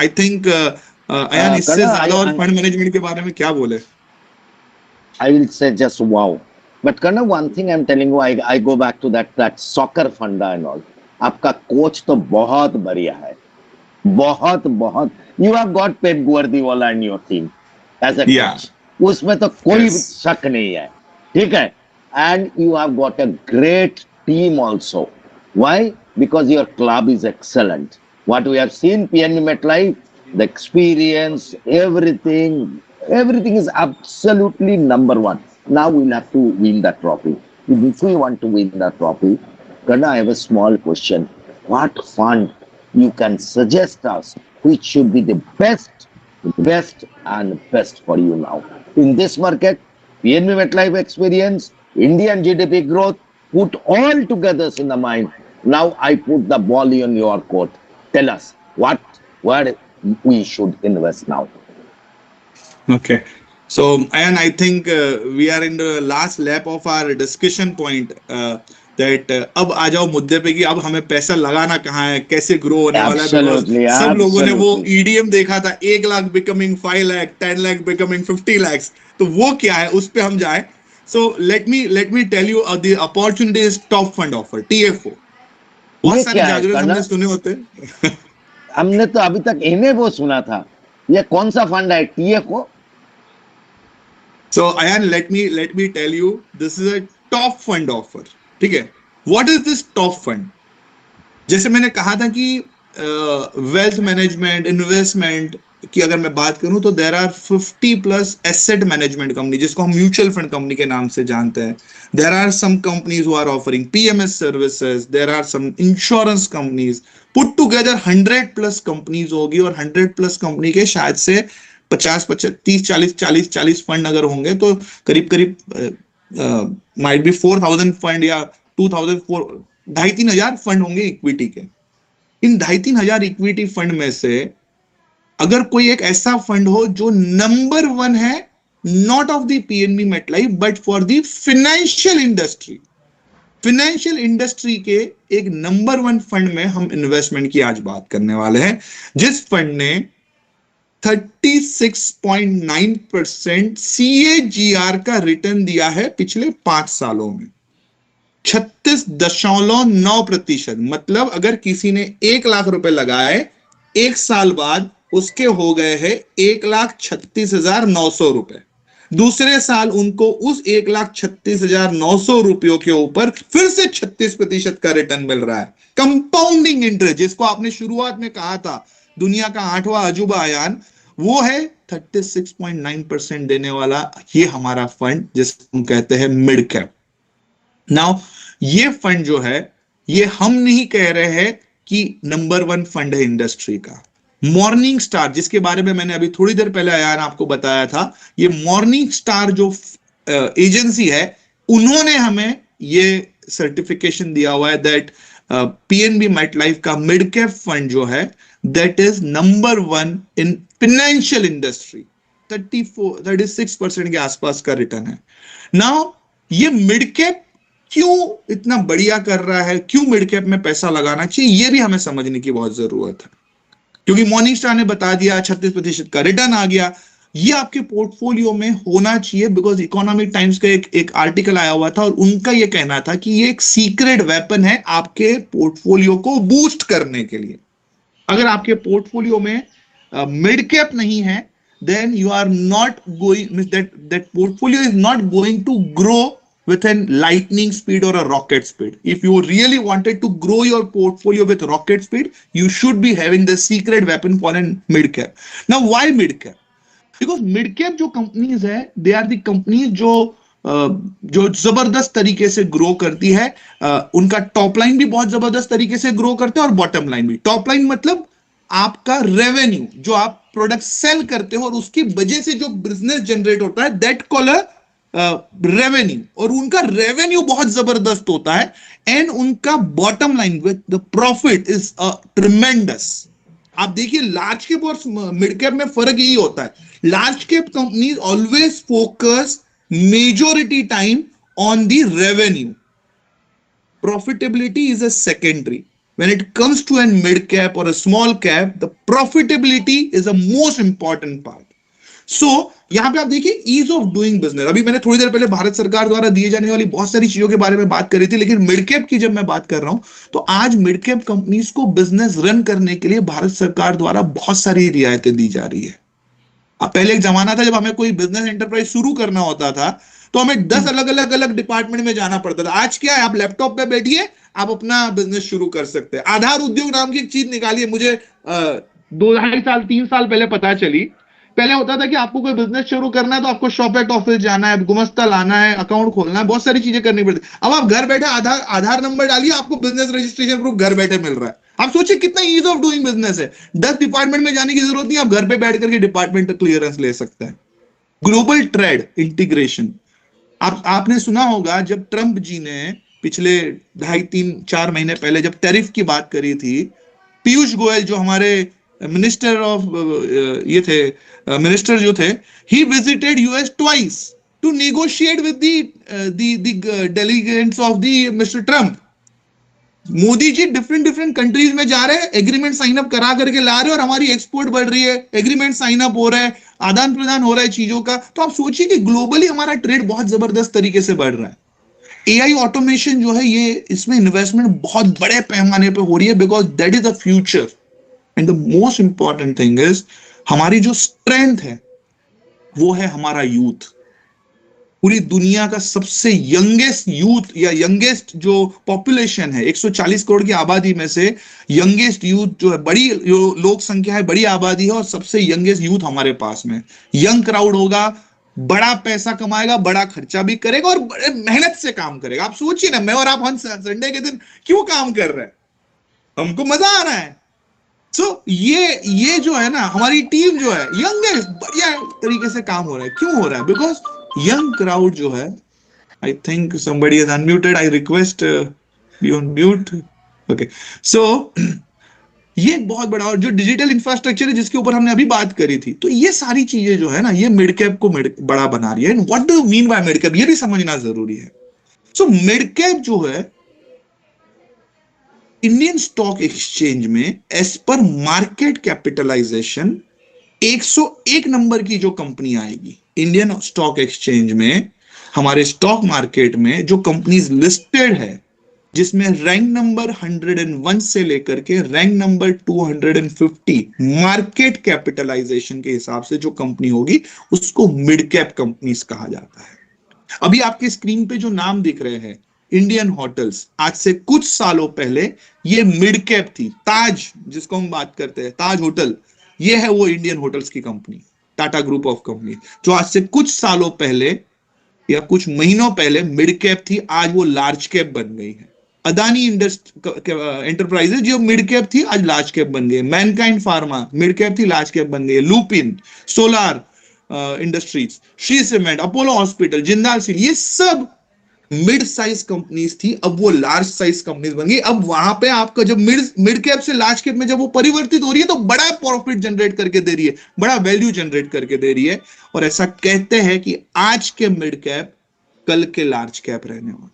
I think अयान इससे ज्यादा और फंड मैनेजमेंट के बारे में क्या बोले? I will say just wow. But Karna, one thing I'm telling you, I go back to that soccer funda and all. आपका कोच तो बहुत बढ़िया है, बहुत बहुत। You have got Pep Guardiola in your team as a coach, उसमें तो कोई शक नहीं है, ठीक है। And you have got a great team also. Why? Because your club is excellent. What we have seen PNB MetLife, the experience, everything is absolutely number one. Now we'll have to win that trophy. If we want to win that trophy, Karna, I have a small question. What fund you can suggest us which should be the best and best for you now? In this market, PNB MetLife experience, Indian GDP growth, put all together in the mind. Now I put the ball in your court. Tell us where we should invest now. Okay. So, and I think we are in the last lap of our discussion point. That अब आ जाओ मुद्दे पे कि अब हमें पैसा लगाना कहाँ है, कैसे ग्रो होने वाला है। सब लोगों ने वो ईडीएम देखा था, 1 लाख बिकमिंग 5 लाख, 10 लाख बिकमिंग 50 लाख, तो वो क्या है, उस पे हम जाए। So let me tell you the opportunity is top fund offer, TFO। बहुत सारे जागरूक हमने सुने होते हमने तो अभी तक इन्हें वो सुना था। ये कौन सा फंड है TFO? So Ayan, let me tell you, this is a top fund offer. ठीक है, what is this top fund? जैसे मैंने कहा था कि वेल्थ मैनेजमेंट, इन्वेस्टमेंट की अगर मैं बात करूं तो there are 50 plus asset management company, जिसको हम म्यूचुअल फंड कंपनी के नाम से जानते हैं। There are some companies who are offering PMS services, there are some insurance companies. Put together 100 plus companies होगी और 100 प्लस कंपनी के शायद से 50 30 40 फंड अगर होंगे तो करीब माइट बी 4000 फंड या 2,500 फंड होंगे इक्विटी के। इन 2,500 इक्विटी फंड में से अगर कोई एक ऐसा फंड हो जो नंबर 1 है, not of the PNB MetLife but for the financial industry के एक नंबर 1 फंड में हम इन्वेस्टमेंट की आज बात करने वाले हैं, जिस फंड ने 36.9% CAGR का रिटर्न दिया है पिछले 5 सालों में। 36.9%। मतलब अगर किसी ने 1 लाख रुपए लगाए, 1 साल बाद उसके हो गए हैं 1,36,900 रुपए। दूसरे साल उनको उस 1,36,900 रुपयों के ऊपर फिर से 36% का रिटर्न मिल रहा है। कंपाउंडिंग इंटरेस्ट, जिसको आपने शुरुआत में कहा था दुनिया का 8वां अजूबा आयान, वो है 36.9% देने वाला ये हमारा फंड, जिसको हम कहते हैं मिड कैप। नाउ ये फंड जो है, ये हम नहीं कह रहे हैं कि नंबर 1 फंड है इंडस्ट्री का। मॉर्निंग स्टार, जिसके बारे में मैंने अभी थोड़ी देर पहले आयान आपको बताया था, ये मॉर्निंग स्टार जो एजेंसी है, उन्होंने हमें ये सर्टिफिकेशन दिया हुआ है दैट PNB MetLife का मिड कैप फंड जो है that is number 1 in financial industry। 36% के आसपास का रिटर्न है। नाउ ये मिड कैप क्यों इतना बढ़िया कर रहा है, क्यों मिड कैप में पैसा लगाना चाहिए, ये भी हमें समझने की बहुत जरूरत है। क्योंकि मॉर्निंग स्टार ने बता दिया 36% का रिटर्न आ गया, ये आपके पोर्टफोलियो में होना चाहिए। बिकॉज इकोनॉमिक टाइम्स का एक आर्टिकल आया हुआ था और उनका ये कहना था कि ये एक सीक्रेट वेपन है आपके पोर्टफोलियो को बूस्ट करने के लिए। अगर आपके पोर्टफोलियो में मिड कैप नहीं है, then you are not going, that portfolio is not going to grow with a lightning speed or a rocket speed. If you really wanted to grow your portfolio with rocket speed, you should be having the secret weapon for a mid cap. Now why mid cap? Because mid cap जो companies है, they are the companies जो जबरदस्त तरीके से ग्रो करती है। उनका टॉप लाइन भी बहुत जबरदस्त तरीके से ग्रो करते हैं और बॉटम लाइन भी। टॉप लाइन मतलब आपका रेवेन्यू, जो आप प्रोडक्ट सेल करते हो और उसकी वजह से जो बिजनेस जनरेट होता है, दैट कॉल रेवेन्यू। और उनका रेवेन्यू बहुत जबरदस्त होता है एंड उनका bottom line with the profit is tremendous. आप देखिए लार्ज कैप और मिड कैप में फर्क यही होता है, large cap companies always focus majority time on the revenue, profitability is a secondary. When it comes to a mid cap or a small cap, the profitability is a most important part. So यहां पे आप देखिए ease of doing business। अभी मैंने थोड़ी देर पहले भारत सरकार द्वारा दिए जाने वाली बहुत सारी चीजों के बारे में बात करी थी, लेकिन मिड कैप की जब मैं बात कर रहा हूं तो आज मिड कैप कंपनीज को बिजनेस रन करने के लिए भारत सरकार द्वारा बहुत सारी रियायतें दी जा रही है। अब पहले एक जमाना था जब हमें कोई बिजनेस एंटरप्राइज शुरू करना होता था तो हमें 10 अलग डिपार्टमेंट में जाना पड़ता था। आज क्या है, आप लैपटॉप पे बैठिए, आप अपना बिजनेस शुरू कर सकते हैं। आधार उद्योग नाम की एक चीज निकालिए, मुझे 2-2.5 साल 3 साल पहले पता चली। पहले होता था कि आपको कोई बिजनेस शुरू करना है तो आपको शॉप एक्ट ऑफिस जाना है, गुमस्ता लाना है, अकाउंट खोलना है, बहुत सारी चीजें करनी पड़ती। अब आप घर बैठे आधार नंबर डालिए, आपको बिजनेस रजिस्ट्रेशन प्रूफ घर बैठे मिल रहा है। आप सोचिए कितना ईज ऑफ डूइंग बिजनेस है। 10 डिपार्टमेंट में जाने की जरूरत नहीं, आप घर पे बैठ करके डिपार्टमेंट क्लियरेंस ले सकते हैं। ग्लोबल ट्रेड इंटीग्रेशन, आपने सुना होगा जब ट्रंप जी ने पिछले 2.5-3-4 महीने पहले जब टैरिफ की बात करी थी, पीयूष गोयल जो हमारे मिनिस्टर ऑफ ये थे, मिनिस्टर जो थे, he visited US twice to negotiate with the delegates of the mister Trump. Modi ji different countries में जा रहे हैं, एग्रीमेंट साइन अप करा करके ला रहे हैं और हमारी एक्सपोर्ट बढ़ रही है, एग्रीमेंट साइन अप हो रहा है, आदान प्रदान हो रहा है चीजों का। तो आप सोचिए कि ग्लोबली हमारा ट्रेड बहुत जबरदस्त तरीके से बढ़ रहा है। एआई ऑटोमेशन जो है, ये इसमें इन्वेस्टमेंट बहुत बड़े पैमाने पे हो रही है, because that is the future. And the most important thing is हमारी जो स्ट्रेंथ है वो है हमारा यूथ। पूरी दुनिया का सबसे यंगेस्ट यूथ या यंगेस्ट जो पॉपुलेशन है, 140 करोड़ की आबादी में से यंगेस्ट यूथ जो है, बड़ी जो लोक संख्या है, बड़ी आबादी है, और सबसे यंगेस्ट यूथ हमारे पास में। यंग क्राउड होगा, बड़ा पैसा कमाएगा, बड़ा खर्चा भी करेगा और बड़े मेहनत से काम करेगा। आप सोचिए ना, मैं और आप हम संडे के दिन क्यों काम कर रहे हैं, हमको मजा आ रहा है। सो ये जो है ना, हमारी टीम जो है यंगेस्ट, बढ़िया तरीके से काम हो रहा है। क्यों हो रहा है? बिकॉज यंग क्राउड जो है, I think somebody is unmuted, I request be on mute. Okay, so ये बहुत बड़ा, और जो डिजिटल इंफ्रास्ट्रक्चर है जिसके ऊपर हमने अभी बात करी थी, तो ये सारी चीजें जो है ना, ये मिड कैप को बड़ा बना रही है। And what do you mean by mid cap, ये भी समझना जरूरी है। सो मिड कैप जो है, इंडियन स्टॉक एक्सचेंज में as per market capitalisation 101 number की जो कंपनी आएगी इंडियन स्टॉक एक्सचेंज में, हमारे स्टॉक मार्केट में जो कंपनीज लिस्टेड है, जिसमें रैंक नंबर 101 से लेकर के रैंक नंबर 250 मार्केट कैपिटलाइजेशन के हिसाब से जो कंपनी होगी, उसको मिड कैप कंपनीज कहा जाता है। अभी आपके स्क्रीन पे जो नाम दिख रहे हैं, इंडियन होटल्स, आज से कुछ सालों पहले ये मिड कैप थी। ताज, जिसको हम बात करते हैं, ताज होटल, ये है वो इंडियन होटल्स की company, Tata group of company, जो आज से कुछ सालों पहले या कुछ महीनों पहले मिड कैप थी, आज वो लार्ज कैप बन गई है। अदानी एंटरप्राइजेज जो मिड कैप थी, आज लार्ज कैप बन गई है। मैनकाइंड फार्मा मिड कैप थी, लार्ज कैप बन गई है। Lupin, solar industries, Shri cement, Apollo hospital, Jindal steel, ये सब मिड साइज कंपनीज थी, अब वो लार्ज साइज कंपनीज बन गई। अब वहां पे आपका जब मिड कैप से लार्ज कैप में जब वो परिवर्तित हो रही है, तो बड़ा प्रॉफिट जनरेट करके दे रही है, बड़ा वैल्यू जनरेट करके दे रही है। और ऐसा कहते हैं कि आज के मिड कैप कल के लार्ज कैप रहने वाले।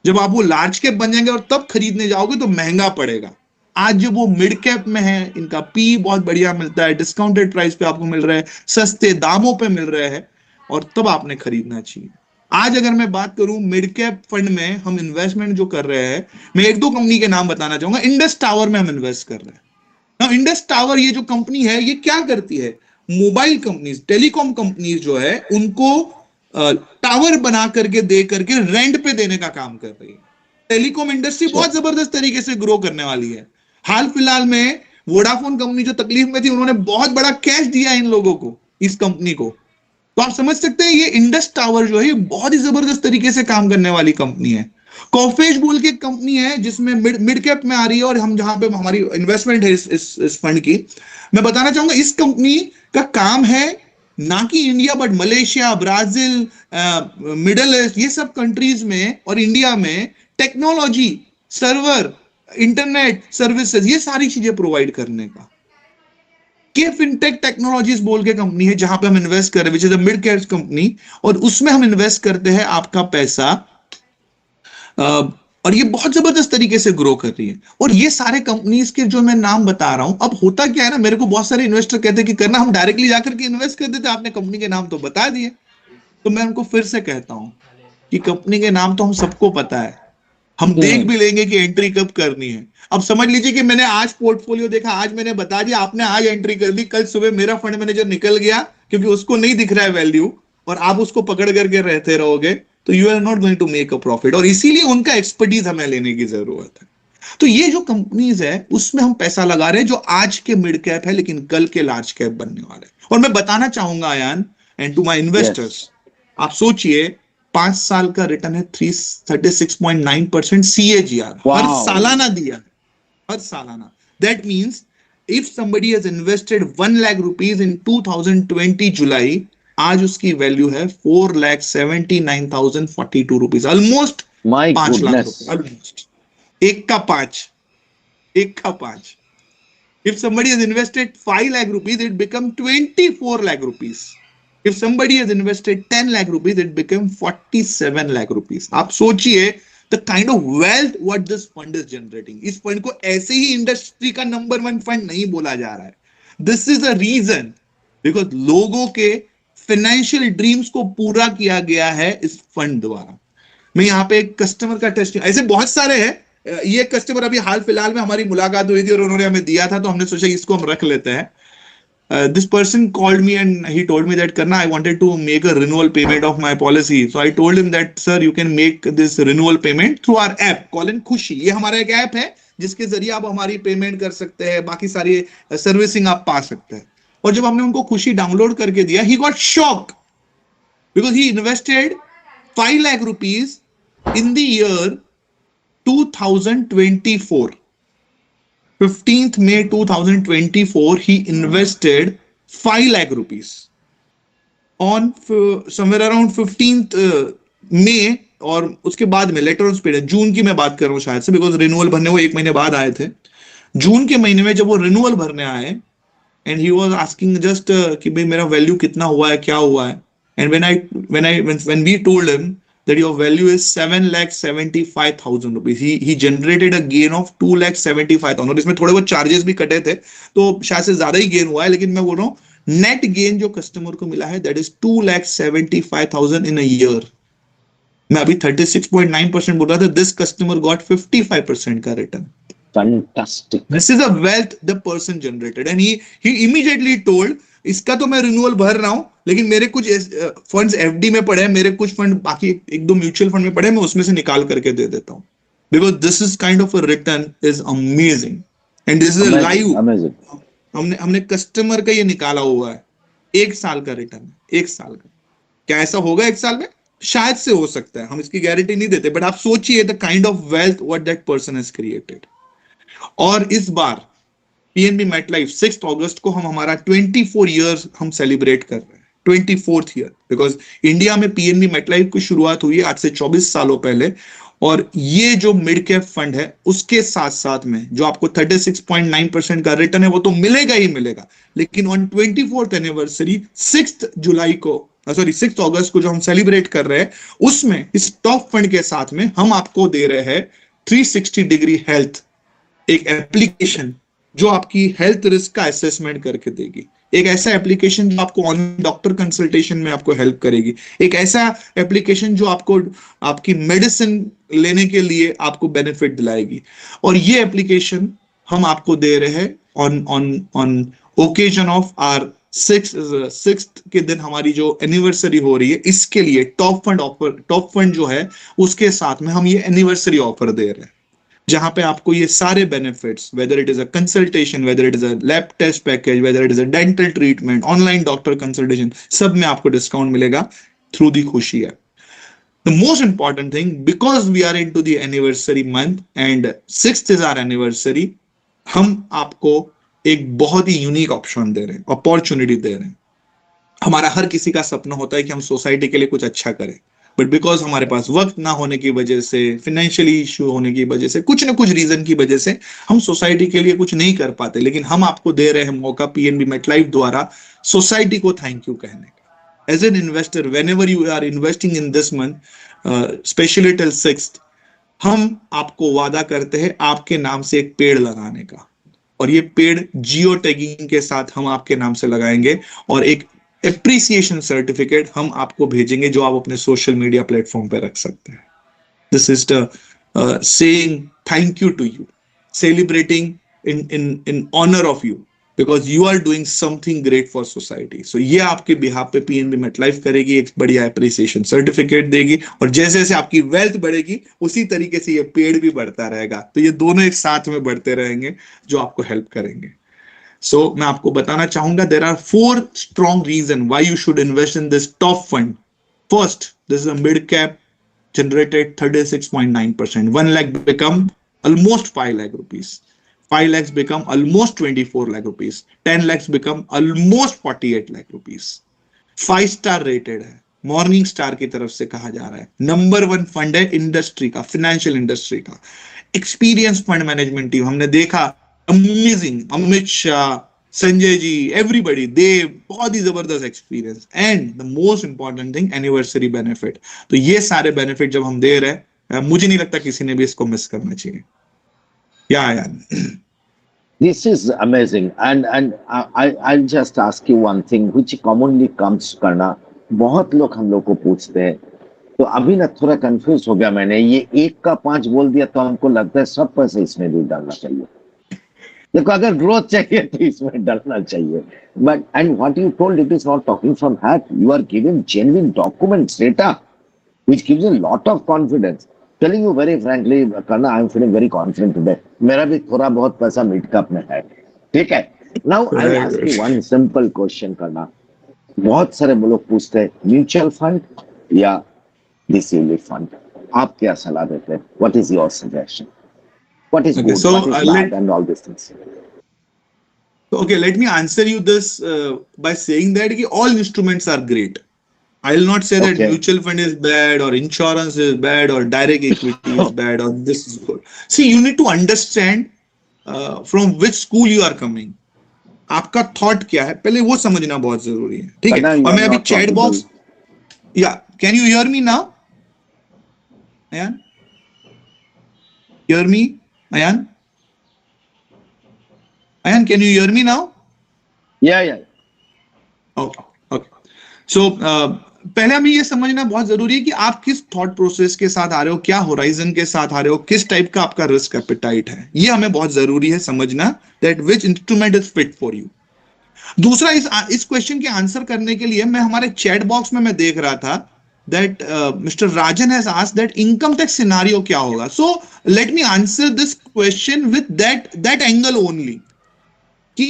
जब आप वो लार्ज कैप बन जाएंगे और तब खरीदने जाओगे तो महंगा पड़ेगा। आज जब वो मिड कैप में है, इनका पी बहुत बढ़िया मिलता है, डिस्काउंटेड प्राइस पे आपको मिल रहा है, सस्ते दामों पे मिल रहे हैं, और तब आपने खरीदना चाहिए। आज अगर मैं बात करूं मिड कैप फंड में हम इन्वेस्टमेंट जो कर रहे हैं, मैं 1-2 कंपनी के नाम बताना चाहूंगा। इंडस टावर में हम इन्वेस्ट कर रहे हैं ना। इंडस टावर ये जो कंपनी है, ये क्या करती है, मोबाइल कंपनीज, टेलीकॉम कंपनीज जो है, उनको टावर बना करके दे करके रेंट पे देने का काम कर रही है। टेलीकॉम इंडस्ट्री बहुत जबरदस्त तरीके से ग्रो करने वाली है। हाल फिलहाल में वोडाफोन कंपनी जो तकलीफ में थी, उन्होंने बहुत बड़ा कैश दिया इन लोगों को, इस कंपनी को। तो आप समझ सकते हैं ये इंडस टावर जो है, ये बहुत ही जबरदस्त तरीके से काम करने वाली कंपनी है। कॉफेज बोल के कंपनी है जिसमें मिड कैप में आ रही है, और हम जहां पे हमारी इन्वेस्टमेंट है इस फंड की, मैं बताना चाहूंगा इस कंपनी का काम है ना कि India but Malaysia, Brazil, middle east, ये सब कंट्रीज में और इंडिया में टेक्नोलॉजी, सर्वर, इंटरनेट सर्विसेज, ये सारी चीजें प्रोवाइड करने का। के फिनटेक टेक्नोलॉजीज बोल के कंपनी है जहां पे हम इन्वेस्ट कर रहे हैं, which is a mid cap company, और उसमें हम इन्वेस्ट करते हैं आपका पैसा, और ये बहुत जबरदस्त तरीके से ग्रो कर रही है। और ये सारे कंपनीज के जो मैं नाम बता रहा हूं, अब होता क्या है ना, मेरे को बहुत सारे इन्वेस्टर कहते हैं कि करना, हम डायरेक्टली जाकर के इन्वेस्ट कर देते, आपने कंपनी के नाम तो बता दिए। तो मैं उनको फिर से कहता हूं कि कंपनी के नाम तो हम सबको पता है, हम देख भी लेंगे कि एंट्री कब करनी है। अब समझ लीजिए कि मैंने आज पोर्टफोलियो देखा, आज मैंने बता दिया, आपने आज एंट्री कर दी, कल सुबह मेरा फंड मैनेजर निकल गया क्योंकि उसको नहीं दिख रहा है वैल्यू, और आप उसको पकड़ करके रहते रहोगे, तो you are not going to make a profit. और इसीलिए उनका एक्सपर्टीज हमें लेने की जरूरत है। तो ये जो कंपनीज है उसमें हम पैसा लगा रहे हैं जो आज के मिड कैप है लेकिन कल के लार्ज कैप बनने वाले हैं। और मैं बताना चाहूंगा Ayan and to my investors, आप सोचिए 5 साल का रिटर्न है 36.9% CAGR, हर सालाना दिया है, हर सालाना। That means if somebody has invested 1 lakh rupees in 2020 जुलाई, आज उसकी वैल्यू है 4,79,042 रुपीज, ऑलमोस्ट 5 लाख रुपए, ऑलमोस्ट एक का पांच। If somebody has invested 5 lakh rupees, it become 24 lakh rupees. If somebody has invested 10 lakh rupees, it became 47 lakh rupees. आप सोचिए the kind of wealth what this fund is generating. इस फंड को ऐसे ही इंडस्ट्री का नंबर 1 फंड नहीं बोला जा रहा है। This is a reason because लोगों के फाइनेंशियल ड्रीम्स को पूरा किया गया है इस फंड द्वारा। मैं यहाँ पे एक कस्टमर का टेस्ट, ऐसे बहुत सारे हैं, ये कस्टमर अभी हाल फिलहाल में हमारी मुलाकात हुई थी और उन्होंने हमें दिया था, तो हमने सोचा इसको हम रख लेते हैं। This person called me and he told me that Karna, I wanted to make a renewal payment of my policy. So I told him that sir, you can make this renewal payment through our app, Call Khushi. ये हमारा एक ऐप है जिसके जरिए आप हमारी पेमेंट कर सकते हैं, बाकी सारी सर्विसिंग आप पा सकते हैं। और जब हमने उनको खुशी डाउनलोड करके दिया, he got shocked because he invested 5 lakh rupees in the year 2024. 15th May 2024, he invested 5 lakh rupees. On somewhere around 15th May, और उसके बाद में लेटर ऑन पेड, जून की मैं बात कर रहा हूँ शायद से, बिकॉज रिन्यूअल भरने वो 1 महीने बाद आए थे। जून के महीने में जब वो रिन्यूअल भरने आए, and he was asking just कि भाई मेरा वैल्यू कितना हुआ है, क्या हुआ है, and when we told him that your value is 7,75,000 rupees, he generated a gain of 2,75,000, और इसमें थोड़े बहुत चार्जेस भी कटे थे तो शायद से ज्यादा ही गेन हुआ है, लेकिन मैं बोल रहा हूँ नेट गेन जो कस्टमर को मिला है that is 2,75,000 in a year। मैं अभी 36.9% बोल रहा था, this customer got 55% का return. Fantastic. This is a wealth the person generated, and he immediately told, इसका तो मैं रिन्यूअल भर रहा हूं, लेकिन मेरे कुछ फंड्स एफडी में पड़े हैं, मेरे कुछ फंड बाकी 1-2 म्यूचुअल फंड में पड़े हैं, मैं उसमें से निकाल करके दे देता हूं, because this is kind of a return is amazing, and this is live. हमने कस्टमर का ये निकाला हुआ है, 1 साल का रिटर्न, 1 साल का। क्या ऐसा होगा 1 साल में? शायद से हो सकता है, हम इसकी गारंटी नहीं देते, बट आप सोचिए the kind of wealth what that person has created. और इस बार पीएनबी मेटलाइफ 6 अगस्त को हम हमारा 24 इयर्स हम सेलिब्रेट कर रहे हैं, 24th ईयर, बिकॉज इंडिया में पीएनबी मेटलाइफ की शुरुआत हुई है आज से 24 सालों पहले। और ये जो मिड कैप फंड है उसके साथ साथ में जो आपको 36.9% का रिटर्न है वो तो मिलेगा ही मिलेगा, लेकिन ऑन 24th एनिवर्सरी 6 अगस्त को जो हम सेलिब्रेट कर रहे हैं, उसमें इस टॉप फंड के साथ में हम आपको दे रहे हैं 360 डिग्री हेल्थ, एक एप्लीकेशन जो आपकी हेल्थ रिस्क का असेसमेंट करके देगी, एक ऐसा एप्लीकेशन जो आपको ऑन डॉक्टर कंसल्टेशन में आपको हेल्प करेगी, एक ऐसा एप्लीकेशन जो आपको आपकी मेडिसिन लेने के लिए आपको बेनिफिट दिलाएगी। और ये एप्लीकेशन हम आपको दे रहे हैं on occasion of are 6th के दिन हमारी जो एनिवर्सरी हो रही है, इसके लिए टॉप फंड जो है उसके साथ में हम ये एनिवर्सरी ऑफर दे रहे हैं, जहां पे आपको ये सारे benefits, whether it is a consultation, whether it is a lab test package, whether it is a dental treatment, online doctor consultation, सब में आपको डिस्काउंट मिलेगा through the Khushi app. The most important thing, because we are into the anniversary month and 6th is our anniversary, हम आपको एक बहुत ही यूनिक ऑप्शन दे रहे हैं, अपॉर्चुनिटी दे रहे हैं. हमारा हर किसी का सपना होता है कि हम सोसाइटी के लिए कुछ अच्छा करें, बट बिकॉज हमारे पास वक्त ना होने की वजह से, फाइनेंशियली इश्यू होने की वजह से, कुछ ना कुछ रीजन की वजह से हम सोसाइटी के लिए कुछ नहीं कर पाते. लेकिन हम आपको दे रहे हैं मौका पीएनबी मेटलाइफ द्वारा सोसाइटी को थैंक यू कहने का. As an investor, whenever you are investing in this month, specially till 6th, हम आपको वादा करते हैं आपके नाम से एक पेड़ लगाने का, और ये पेड़ जियो टैगिंग के साथ हम आपके नाम से लगाएंगे, और एक एप्रिसिएशन सर्टिफिकेट हम आपको भेजेंगे जो आप अपने सोशल मीडिया प्लेटफॉर्म पे रख सकते हैं. This is the saying thank you to you, celebrating in honour of you, because you are doing something great for society. So ये आपके बिहाफ पे पीएनबी मेटलाइफ करेगी, एक बढ़िया एप्रिसिएशन सर्टिफिकेट देगी, और जैसे जैसे आपकी वेल्थ बढ़ेगी उसी तरीके से ये पेड़ भी बढ़ता रहेगा. तो ये दोनों एक साथ में बढ़ते रहेंगे जो आपको हेल्प करेंगे. So, मैं आपको बताना चाहूंगा, there are 4 strong reasons why you should invest in this top fund. First, this is a mid cap, generated 36.9%. 1 lakh become almost 5 lakh rupees. 5 lakhs become almost 24 lakh rupees. 10 lakhs become almost 48 lakh rupees. 5-star rated है, मॉर्निंग स्टार की तरफ से कहा जा रहा है. नंबर 1 फंड है इंडस्ट्री का, फाइनेंशियल इंडस्ट्री का. एक्सपीरियंस फंड मैनेजमेंट टीम, हमने देखा अमेजिंग, अमित शाह, संजय जी, एवरीबॉडी, दे बहुत ही जबरदस्त experience. And the most important thing, anniversary benefit. तो ये सारे बेनिफिट जब हम दे रहे हैं, मुझे नहीं लगता किसी ने भी इसको मिस करना चाहिए. यार This is amazing, and I'll just ask you one thing which commonly comes करना, बहुत लोग हम लोग को पूछते हैं, तो अभी ना थोड़ा कंफ्यूज हो गया मैंने. ये 1 का 5 बोल दिया तो हमको लगता है सब पैसे इसमें भी डालना चाहिए. देखो, अगर ग्रोथ चाहिए तो इसमें डालना चाहिए. But and what you told, it is not talking from heart. You are giving genuine documents, data which gives a lot of confidence. Telling you very frankly करना, I am feeling very confident today. मेरा भी थोड़ा बहुत पैसा मिड कप में है, ठीक है. Now I will ask you one simple question करना. बहुत सारे लोग पूछते हैं म्यूचुअल फंड या दिस यूनिट फंड, आप क्या सलाह देते हैं? What is your suggestion? What is good, what is bad, and all these things. Okay, let me answer you this by saying that all instruments are great. I will not say that mutual fund is bad, or insurance is bad, or direct equity is bad, or this is good. See, you need to understand from which school you are coming. आपका थॉट क्या है, पहले वो समझना बहुत जरूरी है, ठीक है. और मैं अभी चैट बॉक्स, या can you hear me now? Ayan, hear me? Ayan, can you hear me now? Yeah. Okay. So, पहले हमें ये समझना बहुत जरूरी है कि आप किस थॉट प्रोसेस के साथ आ रहे हो, क्या होराइजन के साथ आ रहे हो, किस टाइप का आपका रिस्क एपेटाइट है. ये हमें बहुत जरूरी है समझना, that which instrument is fit for you. दूसरा, इस क्वेश्चन के आंसर करने के लिए मैं हमारे चैट बॉक्स में मैं देख रहा था that Mr. Rajan has asked that income tax scenario क्या होगा. So let me answer this question with that angle only, कि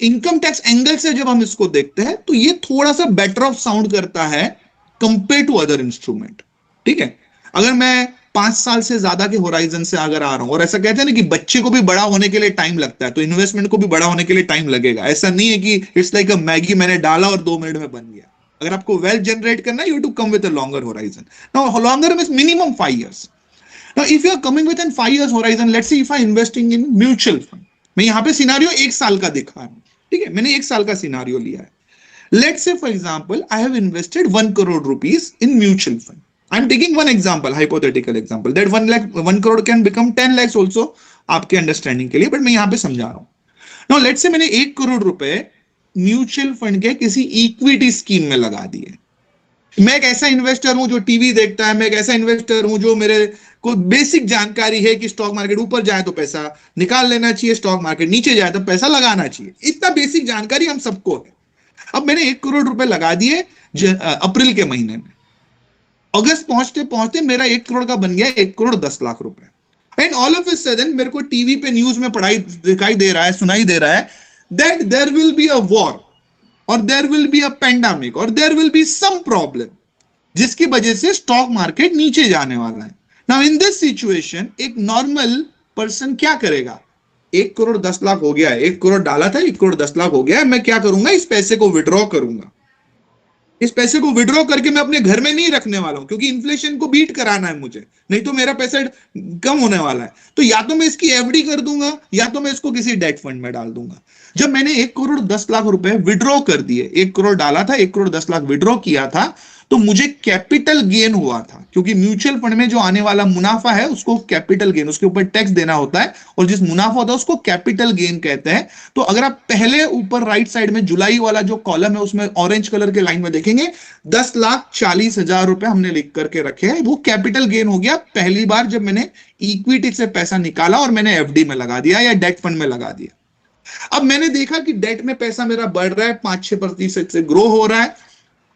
इनकम टैक्स एंगल से जब हम इसको देखते हैं तो ये थोड़ा सा बेटर ऑफ साउंड करता है कंपेयर टू अदर इंस्ट्रूमेंट, ठीक है. अगर मैं 5 साल से ज्यादा के होराइजन से अगर आ रहा हूं, और ऐसा कहते हैं ना कि बच्चे को भी बड़ा होने के लिए टाइम लगता है, तो इन्वेस्टमेंट को भी बड़ा होने के लिए टाइम लगेगा. ऐसा नहीं है कि इट्स लाइक अ मैगी, मैंने डाला और 2 मिनट में बन गया. अगर आपको वेल्थ जनरेट करना है, you have to come with a longer horizon. Now longer means minimum 5 years. Now if you are coming with an 5 years horizon, let's say if I investing in mutual fund, मैं यहां पे सिनेरियो 1 साल का दिखा रहा हूं, ठीक है. मैंने 1 साल का सिनेरियो लिया है. Let's say for example I have invested 1 crore rupees in mutual fund. I'm taking one example, hypothetical example, that 1 crore can become 10 lakhs also, आपके अंडरस्टैंडिंग के लिए, बट मैं यहां पे समझा रहा हूं. नाउ लेट्स से मैंने 1 crore रुपए म्यूचुअल फंड के किसी इक्विटी स्कीम में लगा दिए. मैं एक ऐसा इन्वेस्टर हूं जो टीवी देखता है, मैं एक ऐसा इन्वेस्टर हूं जो मेरे को बेसिक जानकारी है कि स्टॉक मार्केट ऊपर जाए तो पैसा निकाल लेना चाहिए, स्टॉक मार्केट नीचे जाए तो पैसा लगाना चाहिए. इतना बेसिक जानकारी हम सबको है. अब मैंने 1 crore रुपए लगा दिए अप्रैल के महीने में. अगस्त पहुंचते पहुंचते मेरा 1 crore का बन गया 1 crore 10 लाख रुपए. And all of a sudden मेरे को टीवी पे न्यूज में दिखाई दे रहा है, सुनाई दे रहा है that there will be a war, or there will be a pandemic, or there will be some problem. जिसकी वजह से स्टॉक मार्केट नीचे जाने वाला है। नाउ इन दिस सिचुएशन एक नॉर्मल पर्सन क्या करेगा? 1 करोड़ 10 लाख हो गया है, 1 करोड़ डाला था, 1 करोड़ 10 लाख हो गया है, मैं क्या करूंगा? इस पैसे को विड्रॉ करूंगा। इस पैसे को विड्रॉ करके मैं अपने घर में नहीं रखने वाला हूं, क्योंकि इन्फ्लेशन को बीट कराना है मुझे, नहीं तो मेरा पैसा कम होने वाला है। तो या तो मैं इसकी एफडी कर दूंगा, या तो मैं इसको किसी डेट फंड में डाल दूंगा। जब मैंने 1 करोड़ 10 लाख रुपए विड्रॉ कर दिए, 1 करोड़ डाला था, 1 करोड़ 10 लाख विड्रॉ किया था, तो मुझे कैपिटल गेन हुआ था, क्योंकि म्यूचुअल फंड में जो आने वाला मुनाफा है उसको कैपिटल गेन, उसके ऊपर टैक्स देना होता है, और जिस मुनाफा होता है उसको कैपिटल गेन कहते हैं। तो अगर आप पहले ऊपर राइट साइड में जुलाई वाला जो कॉलम है उसमें ऑरेंज कलर के लाइन में देखेंगे, 10,40,000 रुपए हमने लिख करके रखे हैं, वो कैपिटल गेन हो गया पहली बार जब मैंने इक्विटी से पैसा निकाला और मैंने एफडी में लगा दिया या डेट फंड में लगा दिया। अब मैंने देखा कि डेट में पैसा मेरा बढ़ रहा है, 5-6% से ग्रो हो रहा है,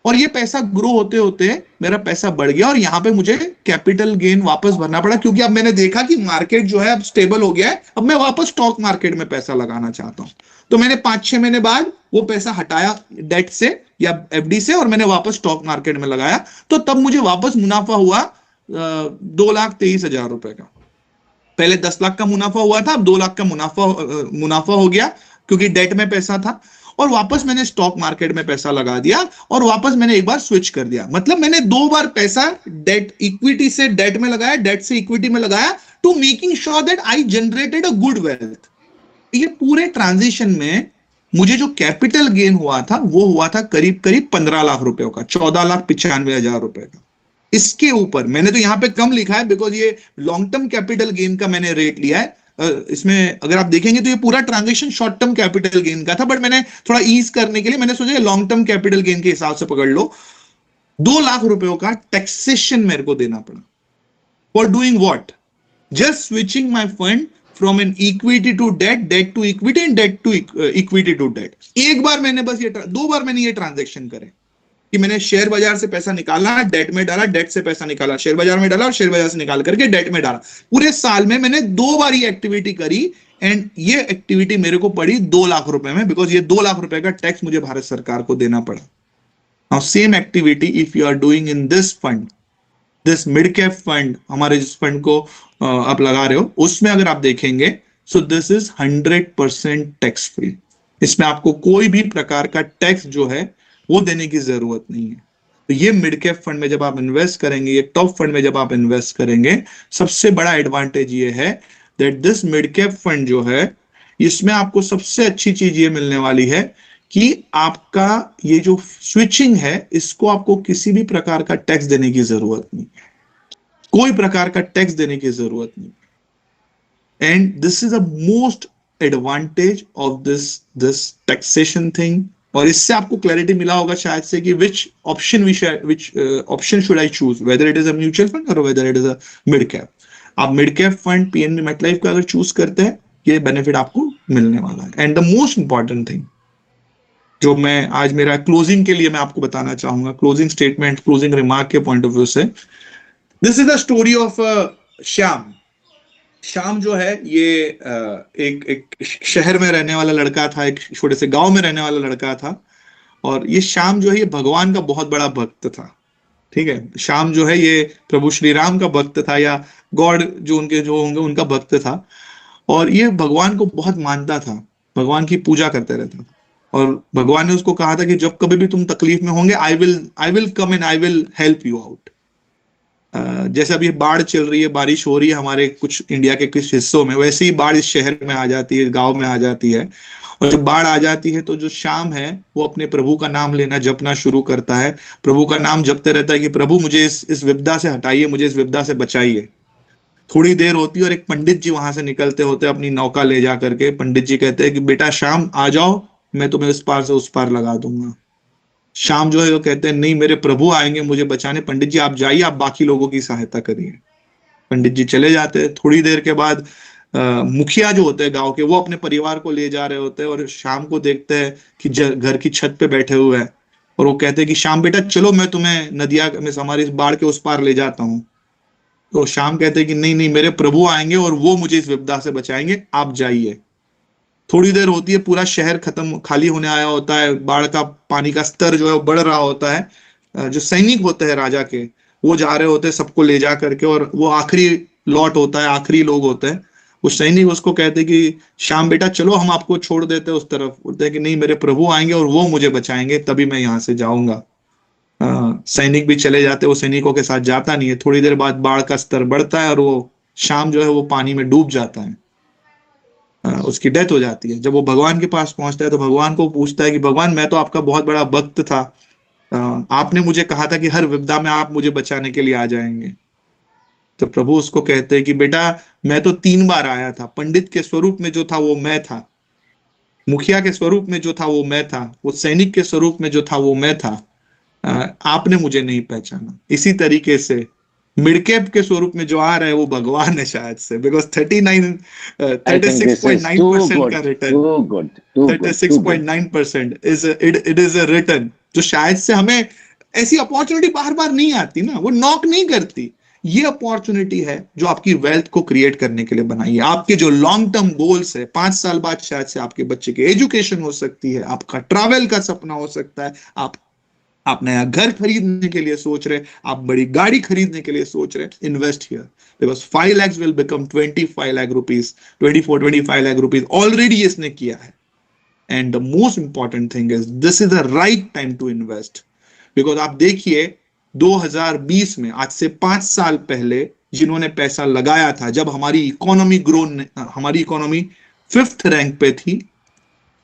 और ये पैसा ग्रो होते होते मेरा पैसा बढ़ गया, और यहां पे मुझे कैपिटल गेन वापस भरना पड़ा, क्योंकि अब मैंने देखा कि मार्केट जो है अब स्टेबल हो गया है, अब मैं वापस स्टॉक मार्केट में पैसा लगाना चाहता हूं। तो मैंने 5-6 महीने बाद वो पैसा हटाया डेट से या एफडी से, और मैंने वापस स्टॉक मार्केट में लगाया। तो तब मुझे वापस मुनाफा हुआ 2,23,000 रुपए का। पहले 10 लाख का मुनाफा हुआ था, अब 2 लाख का मुनाफा हो गया, क्योंकि डेट में पैसा था, और वापस मैंने स्टॉक मार्केट में पैसा लगा दिया, और वापस मैंने एक बार स्विच कर दिया। मतलब मैंने 2 बार पैसा डेट इक्विटी से डेट में लगाया, डेट से इक्विटी में लगाया, to making sure that I generated a good wealth. ये पूरे ट्रांजिशन में मुझे जो कैपिटल गेन हुआ था वो हुआ था करीब करीब 15 लाख रुपए का, 14,95,000 रुपए का। इसके ऊपर मैंने तो यहां पे कम लिखा है, बिकॉज ये लॉन्ग टर्म कैपिटल गेन का मैंने रेट लिया है। इसमें अगर आप देखेंगे तो ये पूरा transaction short term capital gain का था, बट मैंने थोड़ा ईज करने के लिए मैंने सोचा लॉन्ग टर्म कैपिटल गेन के हिसाब से पकड़ लो। 2 लाख रुपयों का टैक्सेशन मेरे को देना पड़ा। For doing what? Just switching my fund from an equity to debt, debt to equity and debt to equity to debt. एक बार मैंने बस ये 2 बार मैंने ये ट्रांजेक्शन करे कि मैंने शेयर बाजार से पैसा निकाला, डेट में डाला, डेट से पैसा निकाला, शेयर बाजार में डाला, और शेयर बाजार से निकाल करके डेट में डाला। पूरे साल में मैंने 2 बार ये एक्टिविटी करी, एंड ये एक्टिविटी मेरे को पड़ी 2 लाख रुपए में, बिकॉज ये 2 लाख रुपए का टैक्स मुझे भारत सरकार को देना पड़ा। Now same activity if you are doing in this fund, this mid cap fund, हमारे जिस फंड को आप लगा रहे हो उसमें अगर आप देखेंगे, सो दिस इज 100% टैक्स फ्री। इसमें आपको कोई भी प्रकार का टैक्स जो है वो देने की जरूरत नहीं है। तो ये मिड कैप फंड में जब आप इन्वेस्ट करेंगे, ये टॉप फंड में जब आप इन्वेस्ट करेंगे, सबसे बड़ा एडवांटेज ये है that this mid cap fund जो है, इसमें आपको सबसे अच्छी चीज ये मिलने वाली है कि आपका ये जो स्विचिंग है, इसको आपको किसी भी प्रकार का टैक्स देने की जरूरत नहीं, कोई प्रकार का टैक्स देने की जरूरत नहीं। And this is the most advantage of this taxation thing. और इससे आपको क्लैरिटी मिला होगा शायद से कि which option should I choose, whether it is a mutual fund और whether it is a mid cap. आप mid cap fund PNB MetLife का अगर चूज करते हैं, ये बेनिफिट आपको मिलने वाला है। And the most important thing जो मैं आज मेरा क्लोजिंग के लिए मैं आपको बताना चाहूंगा, क्लोजिंग स्टेटमेंट, क्लोजिंग रिमार्क के पॉइंट ऑफ व्यू से, this is the story of Shyam. Shyam जो है ये एक शहर में रहने वाला लड़का था, एक छोटे से गांव में रहने वाला लड़का था, और ये श्याम जो है ये भगवान का बहुत बड़ा भक्त था। ठीक है, श्याम जो है ये प्रभु श्री राम का भक्त था, या गॉड जो उनके जो होंगे उनका भक्त था, और ये भगवान को बहुत मानता था, भगवान की पूजा करते रहता था। और भगवान ने उसको कहा था कि जब कभी भी तुम तकलीफ में होंगे, I will come and I will help you out. जैसे अभी बाढ़ चल रही है, बारिश हो रही है हमारे कुछ इंडिया के कुछ हिस्सों में, वैसे ही बाढ़ इस शहर में आ जाती है, गांव में आ जाती है। और जब बाढ़ आ जाती है तो जो श्याम है वो अपने प्रभु का नाम लेना, जपना शुरू करता है। प्रभु का नाम जपते रहता है कि प्रभु मुझे इस विपदा से हटाइए, मुझे इस विपदा से बचाइए। थोड़ी देर होती है और एक पंडित जी वहां से निकलते होते अपनी नौका ले जा करके। पंडित जी कहते हैं कि बेटा श्याम आ जाओ, मैं तुम्हें इस पार से उस पार लगा दूंगा। श्याम जो है वो कहते हैं नहीं, मेरे प्रभु आएंगे मुझे बचाने, पंडित जी आप जाइए, आप बाकी लोगों की सहायता करिए। पंडित जी चले जाते हैं। थोड़ी देर के बाद मुखिया जो होते हैं गांव के, वो अपने परिवार को ले जा रहे होते हैं, और श्याम को देखते हैं कि घर की छत पे बैठे हुए हैं, और वो कहते हैं कि श्याम बेटा चलो, मैं तुम्हें नदिया में हमारी बाढ़ के उस पार ले जाता हूँ। तो श्याम कहते हैं कि नहीं नहीं, मेरे प्रभु आएंगे और वो मुझे इस विपदा से बचाएंगे, आप जाइए। थोड़ी देर होती है, पूरा शहर खत्म खाली होने आया होता है, बाढ़ का पानी का स्तर जो है वो बढ़ रहा होता है। जो सैनिक होते हैं राजा के, वो जा रहे होते हैं सबको ले जा करके, और वो आखिरी लॉट होता है, आखिरी लोग होते हैं, वो सैनिक उसको कहते हैं कि श्याम बेटा चलो हम आपको छोड़ देते हैं उस तरफ। बोलते हैं कि नहीं, मेरे प्रभु आएंगे और वो मुझे बचाएंगे, तभी मैं यहाँ से जाऊंगा। सैनिक भी चले जाते, वो सैनिकों के साथ जाता नहीं है। थोड़ी देर बाद बाढ़ का स्तर बढ़ता है और वो श्याम जो है वो पानी में डूब जाता है, उसकी डेथ हो जाती है। जब वो भगवान के पास पहुंचता है तो भगवान को पूछता है कि भगवान, मैं तो आपका बहुत बड़ा भक्त था, आपने मुझे कहा था कि हर विपदा में आप मुझे बचाने के लिए आ जाएंगे। तो प्रभु उसको कहते हैं कि बेटा, मैं तो 3 बार आया था, पंडित के स्वरूप में जो था वो मैं था, मुखिया के स्वरूप में जो था वो मैं था, वो सैनिक के स्वरूप में जो था वो मैं था, आपने मुझे नहीं पहचाना। इसी तरीके से मिडकैप के स्वरूप में जो आ रहा है वो भगवान है शायद से, बिकॉज 36.9% का return, 36.9% it is a return, जो शायद से हमें ऐसी अपॉर्चुनिटी बार बार नहीं आती ना, वो नॉक नहीं करती। ये अपॉर्चुनिटी है जो आपकी वेल्थ को क्रिएट करने के लिए बनाई है। आपके जो लॉन्ग टर्म गोल्स है, 5 साल बाद शायद से आपके बच्चे की एजुकेशन हो सकती है, आपका ट्रैवल का सपना हो सकता है, आप नया घर खरीदने के लिए सोच रहे, आप बड़ी गाड़ी खरीदने के लिए सोच रहे, invest here, because 5 lakhs will become 25 lakh rupees, 24-25 lakh rupees already इसने किया है। And the most important thing is this is the right time to invest, because आप देखिए 2020 में, आज से 5 साल पहले जिन्होंने पैसा लगाया था, जब हमारी इकोनॉमी 5th रैंक पे थी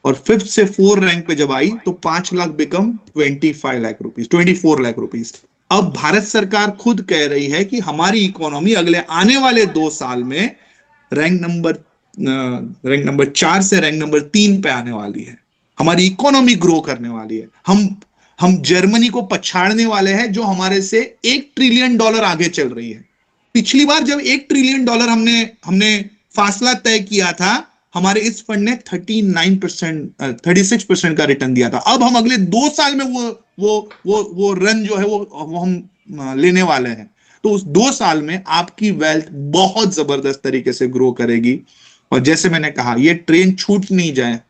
और 5th से 4 रैंक पे जब आई तो 5 lakh become 25 lakh rupees, 24 lakh rupees. अब भारत सरकार खुद कह रही है कि हमारी इकोनॉमी अगले आने वाले 2 साल में रैंक नंबर 4 से रैंक नंबर 3 पे आने वाली है। हमारी इकोनॉमी ग्रो करने वाली है। हम जर्मनी को पछाड़ने वाले हैं, जो हमारे से $1 ट्रिलियन आगे चल रही है। पिछली बार जब $1 ट्रिलियन हमने फासला तय किया था, हमारे इस फंड ने 36% का रिटर्न दिया था। अब हम अगले 2 साल में वो रन जो है वो हम लेने वाले हैं। तो उस 2 साल में आपकी वेल्थ बहुत जबरदस्त तरीके से ग्रो करेगी। और जैसे मैंने कहा, ये ट्रेन छूट नहीं जाए,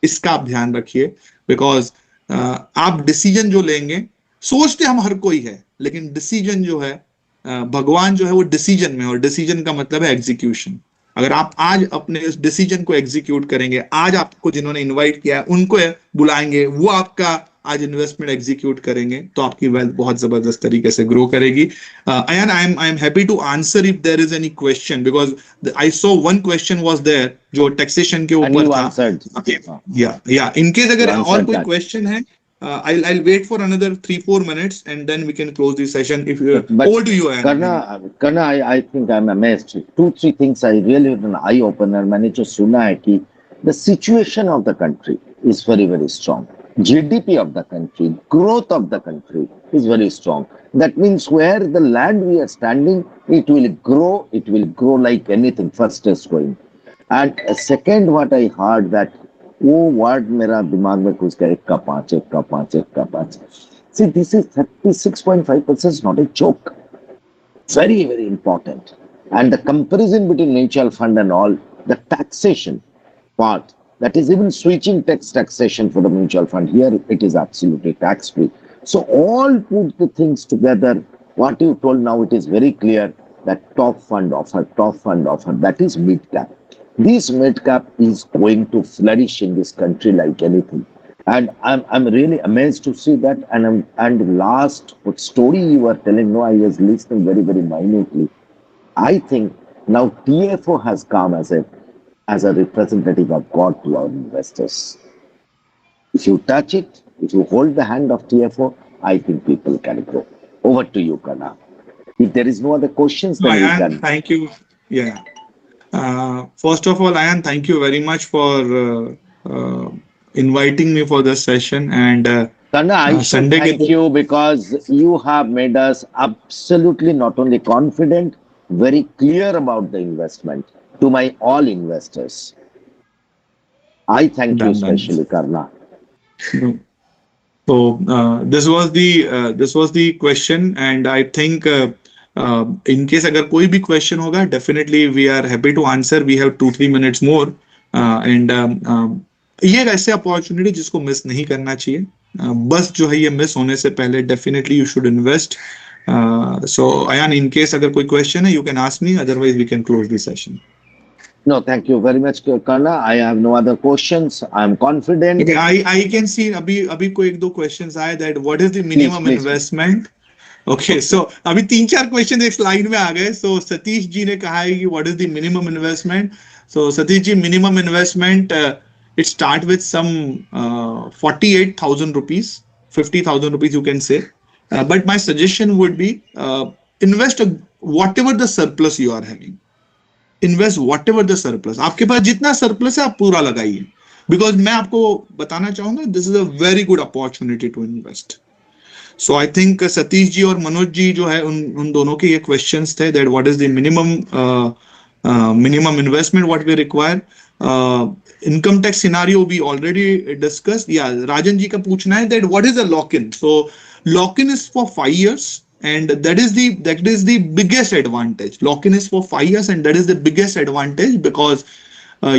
इसका आप ध्यान रखिए, बिकॉज आप डिसीजन जो लेंगे, सोचते हम हर कोई है, लेकिन डिसीजन जो है, भगवान जो है वो डिसीजन में, और डिसीजन का मतलब है एग्जीक्यूशन। अगर आप आज अपने इस डिसीजन को एग्जीक्यूट करेंगे, आज आपको जिन्होंने इनवाइट किया है उनको बुलाएंगे, वो आपका आज इन्वेस्टमेंट एग्जीक्यूट करेंगे, तो आपकी वेल्थ बहुत जबरदस्त तरीके से ग्रो करेगी। Ayan, I am happy to answer if there is any question, because I saw one question was there जो टैक्सेशन के ऊपर था। या इन केस अगर और कोई क्वेश्चन है, I'll wait for another 3-4 minutes and then we can close the session. If you over to you, Karna, I think I'm amazed. 2-3 things I really had an eye opener. मैंने जो सुना है कि the situation of the country is very, very strong. GDP of the country, growth of the country is very strong. That means where the land we are standing, it will grow like anything. First is going. And second, what I heard that वो वर्ड मेरा दिमाग में घुस गया, 1/5. See, this is 36.5% is not a joke. Very, very important. And the comparison between mutual fund and all, the taxation part, that is even switching taxation for the mutual fund. Here it is absolutely tax-free. So all put the things together, what you told now, it is very clear that top fund offer, that is mid-cap. This mid-cap is going to flourish in this country like anything. And I'm really amazed to see that. And last what story you were telling, no, I was listening very, very minutely. I think now TFO has come as a representative of God to our investors. If you touch it, if you hold the hand of TFO, I think people can grow. Over to you, Karna. If there is no other questions, then we can. Thank you. Yeah. First of all, Ayan, thank you very much for inviting me for this session. And Karna, I should thank you because you have made us absolutely not only confident, very clear about the investment to my all investors. I thank you especially, Karna. So this was the question, and I think in case अगर कोई भी question होगा, definitely we are happy to answer. We have 2-3 minutes more, and ये एक ऐसे अपॉर्चुनिटी जिसको मिस नहीं करना चाहिए। बस जो है ये मिस होने से पहले definitely you should invest. So Ayan, in case अगर कोई क्वेश्चन है you can ask me, otherwise we can close the session. No, thank you very much, Karna. I have no other questions. I'm confident. Okay, I can see अभी कोई एक दो questions आए that what is the minimum please. investment. Okay, so अभी 3-4 क्वेश्चन एक स्लाइड में आ गए. So सतीश जी ने कहा है कि what is the minimum investment. So Satish ji, minimum investment it start with some 48,000 rupees, 50,000 rupees you can say. But my suggestion would be invest whatever the surplus you are having. Invest what ever the surplus. आपके पास जितना सरप्लस है आप पूरा लगाइए. बिकॉज मैं आपको बताना चाहूंगा this is a very good opportunity to invest. So I think Satish ji और मनोज जी जो है उन दोनों के ये क्वेश्चंस थे that what is the minimum investment what we require. Income tax scenario भी ऑलरेडी डिस्कस. या राजन जी का पूछना है that what is a lock in. So lock in is for 5 years. And that is the biggest advantage. Lock-in is for 5 years and that is the biggest advantage because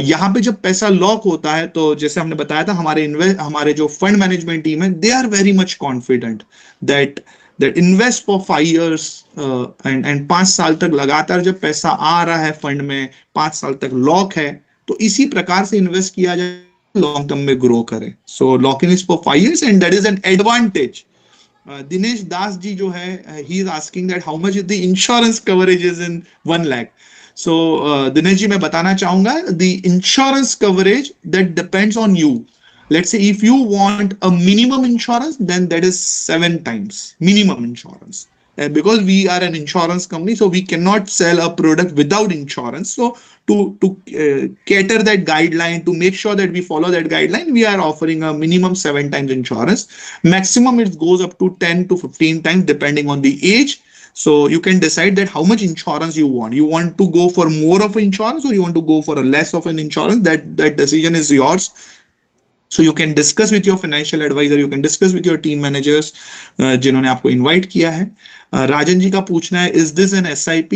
यहाँ पे जब पैसा लॉक होता है तो जैसे हमने बताया था हमारे जो फंड मैनेजमेंट टीम है they are very much confident that invest for 5 years and 5 साल तक लगातार जब पैसा आ रहा है फंड में 5 साल तक लॉक है तो इसी प्रकार से इन्वेस्ट किया जाए लॉन्ग टर्म में ग्रो करे. So lock in is for 5 years and that is an advantage. Dinesh Das ji जो है he is asking that how much is the insurance coverages in 1 lakh. So Dinesh ji मैं बताना चाहूंगा the insurance coverage that depends on you. Let's say if you want a minimum insurance then that is 7 times minimum insurance. Because we are an insurance company so we cannot sell a product without insurance. So to cater that guideline, to make sure that we follow that guideline, we are offering a minimum 7 times insurance. Maximum it goes up to 10 to 15 times depending on the age. So you can decide that how much insurance you want. You want to go for more of insurance or you want to go for a less of an insurance. That decision is yours. So you can discuss with your financial advisor, you can discuss with your team managers जिन्होंने आपको invite किया है. राजन जी का पूछना है is this an SIP?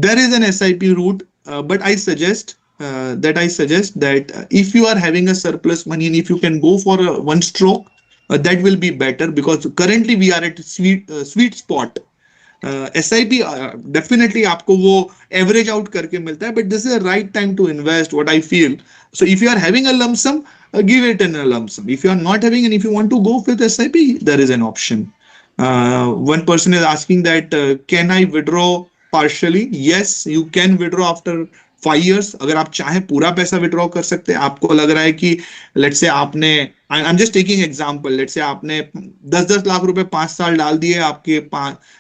There is an SIP route, but I suggest that if you are having a surplus money and if you can go for a one stroke, that will be better because currently we are at sweet spot. SIP definitely आपको वो average out करके मिलता है, but this is the right time to invest. What I feel. So if you are having a lump sum, give it in a lump sum. If you are not having and if you want to go with SIP, there is an option. One person is asking that can I withdraw partially? Yes, you can withdraw after 5 years. अगर आप चाहें पूरा पैसा विड्रॉ कर सकते हैं. आपको लग रहा है कि लेट्स से आपने आई am just taking example, let's say आपने 10-10 लाख रुपए 5 साल डाल दिए, आपके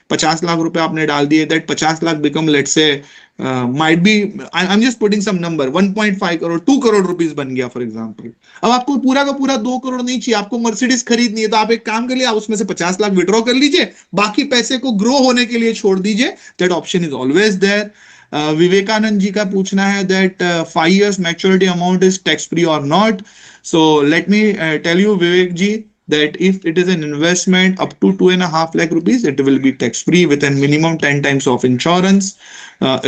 50 लाख रुपए आपने डाल दिए, that 50 lakh become let's say might be I am just putting some number 1.5 crore 2 crore rupees बन गया फॉर एग्जांपल. अब आपको पूरा का पूरा 2 करोड़ नहीं चाहिए, आपको मर्सिडीज खरीदनी है, तो आप एक काम करिए, आप उसमें से 50 लाख विड्रॉ कर लीजिए, बाकी पैसे को ग्रो होने के लिए छोड़ दीजिए. That option is always there. Vivekanand ji का पूछना है that 5 years maturity amount is tax free और not. So let me tell you, Vivek ji, that if it is an investment up to 2.5 lakh rupees, it will be tax free with a minimum 10 times of insurance.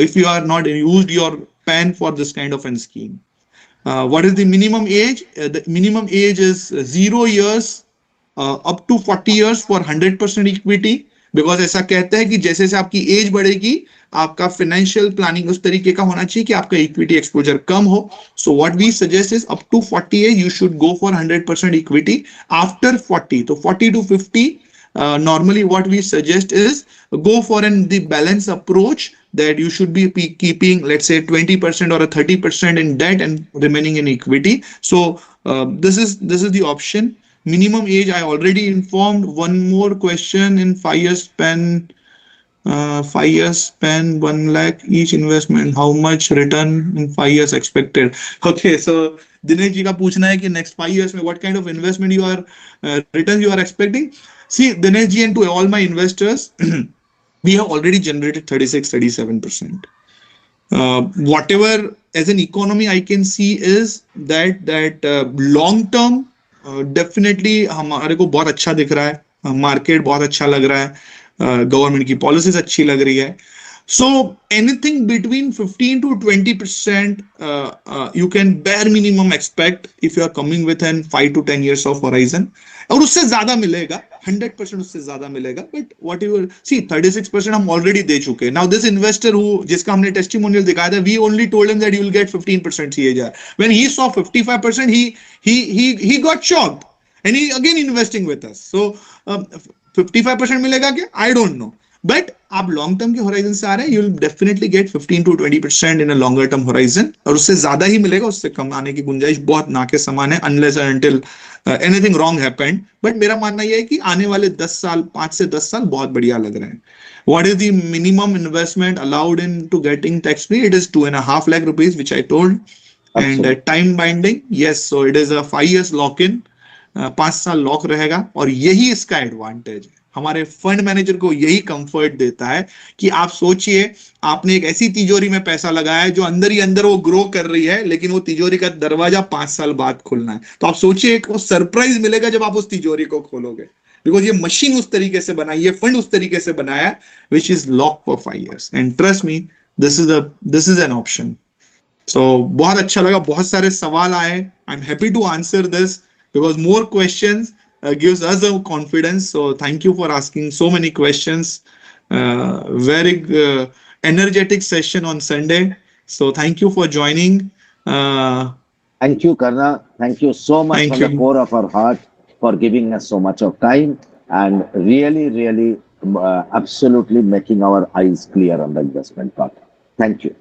If you are not used your PAN for this kind of a scheme. What is the minimum age? The minimum age is 0 years up to 40 years for 100% equity. Because ऐसा कहते हैं कि जैसे जैसे आपकी एज बढ़ेगी आपका फाइनेंशियल प्लानिंग उस तरीके का होना चाहिए कि आपका इक्विटी एक्सपोजर कम हो. So what we suggest is up to 40 year you should go for 100% equity. After 40 तो 40 to 50 normally what we suggest is go for the balance approach that you should be keeping let's say 20% or a 30% in debt and remaining in equity. So this is the option. Minimum age I already informed. One more question in 5 years span. 5 years span 1 lakh each investment. How much return in 5 years expected? Okay, so Dinesh ji का पूछना है कि next 5 years में what kind of investment you are returns you are expecting. See Dinesh ji, and to all my investors, we have already generated 36-37%. Whatever as an economy I can see is that long term definitely हमारे को बहुत अच्छा दिख रहा है, मार्केट बहुत अच्छा लग रहा है, गवर्नमेंट की पॉलिसीज अच्छी लग रही है. So anything between 15 to 20% you can bare minimum expect if you are coming with an 5 to 10 years of horizon. और उससे ज्यादा मिलेगा, 100% उससे ज्यादा मिलेगा. But whatever, see 36% हम already दे चुके. Now this investor who जिसका हमने testimonial दिखाया था, we only told him that you will get 15% CAGR. When he saw 55%, he got shocked and he again investing with us. So 55% मिलेगा क्या? I don't know. बट आप लॉन्ग टर्म के होराइजन से आ रहे हैं, you will definitely get 15 to 20% in a longer term horizon, और उससे ज्यादा ही मिलेगा, उससे कम आने की गुंजाइश बहुत ना के समान है, unless and until anything wrong happened. But मेरा मानना यह है कि आने वाले 10 साल, 5 से 10 साल बहुत बढ़िया लग रहे हैं. What is the minimum investment allowed in to getting tax free? It is 2.5 lakh rupees, which I told. And time binding, yes, so it is a 5 years lock in, 5 साल लॉक रहेगा. और यही इसका एडवांटेज है, हमारे फंड मैनेजर को यही कंफर्ट देता है कि आप सोचिए, आपने एक ऐसी तिजोरी में पैसा लगाया है जो अंदर ही अंदर वो ग्रो कर रही है, लेकिन वो तिजोरी का दरवाजा 5 साल बाद खुलना है. तो आप सोचिए एक सरप्राइज मिलेगा जब आप उस तिजोरी को खोलोगे, बिकॉज ये मशीन उस तरीके से बनाई है, फंड उस तरीके से बनाया, which is lock for 5 years. And trust me, this is an option. सो बहुत अच्छा लगा, बहुत सारे सवाल आए. I am happy to answer this because more questions gives us a confidence. So thank you for asking so many questions. Very energetic session on Sunday. So thank you for joining. Thank you, Karna. Thank you so much from the core of our heart for giving us so much of time and really absolutely making our eyes clear on the investment part. Thank you.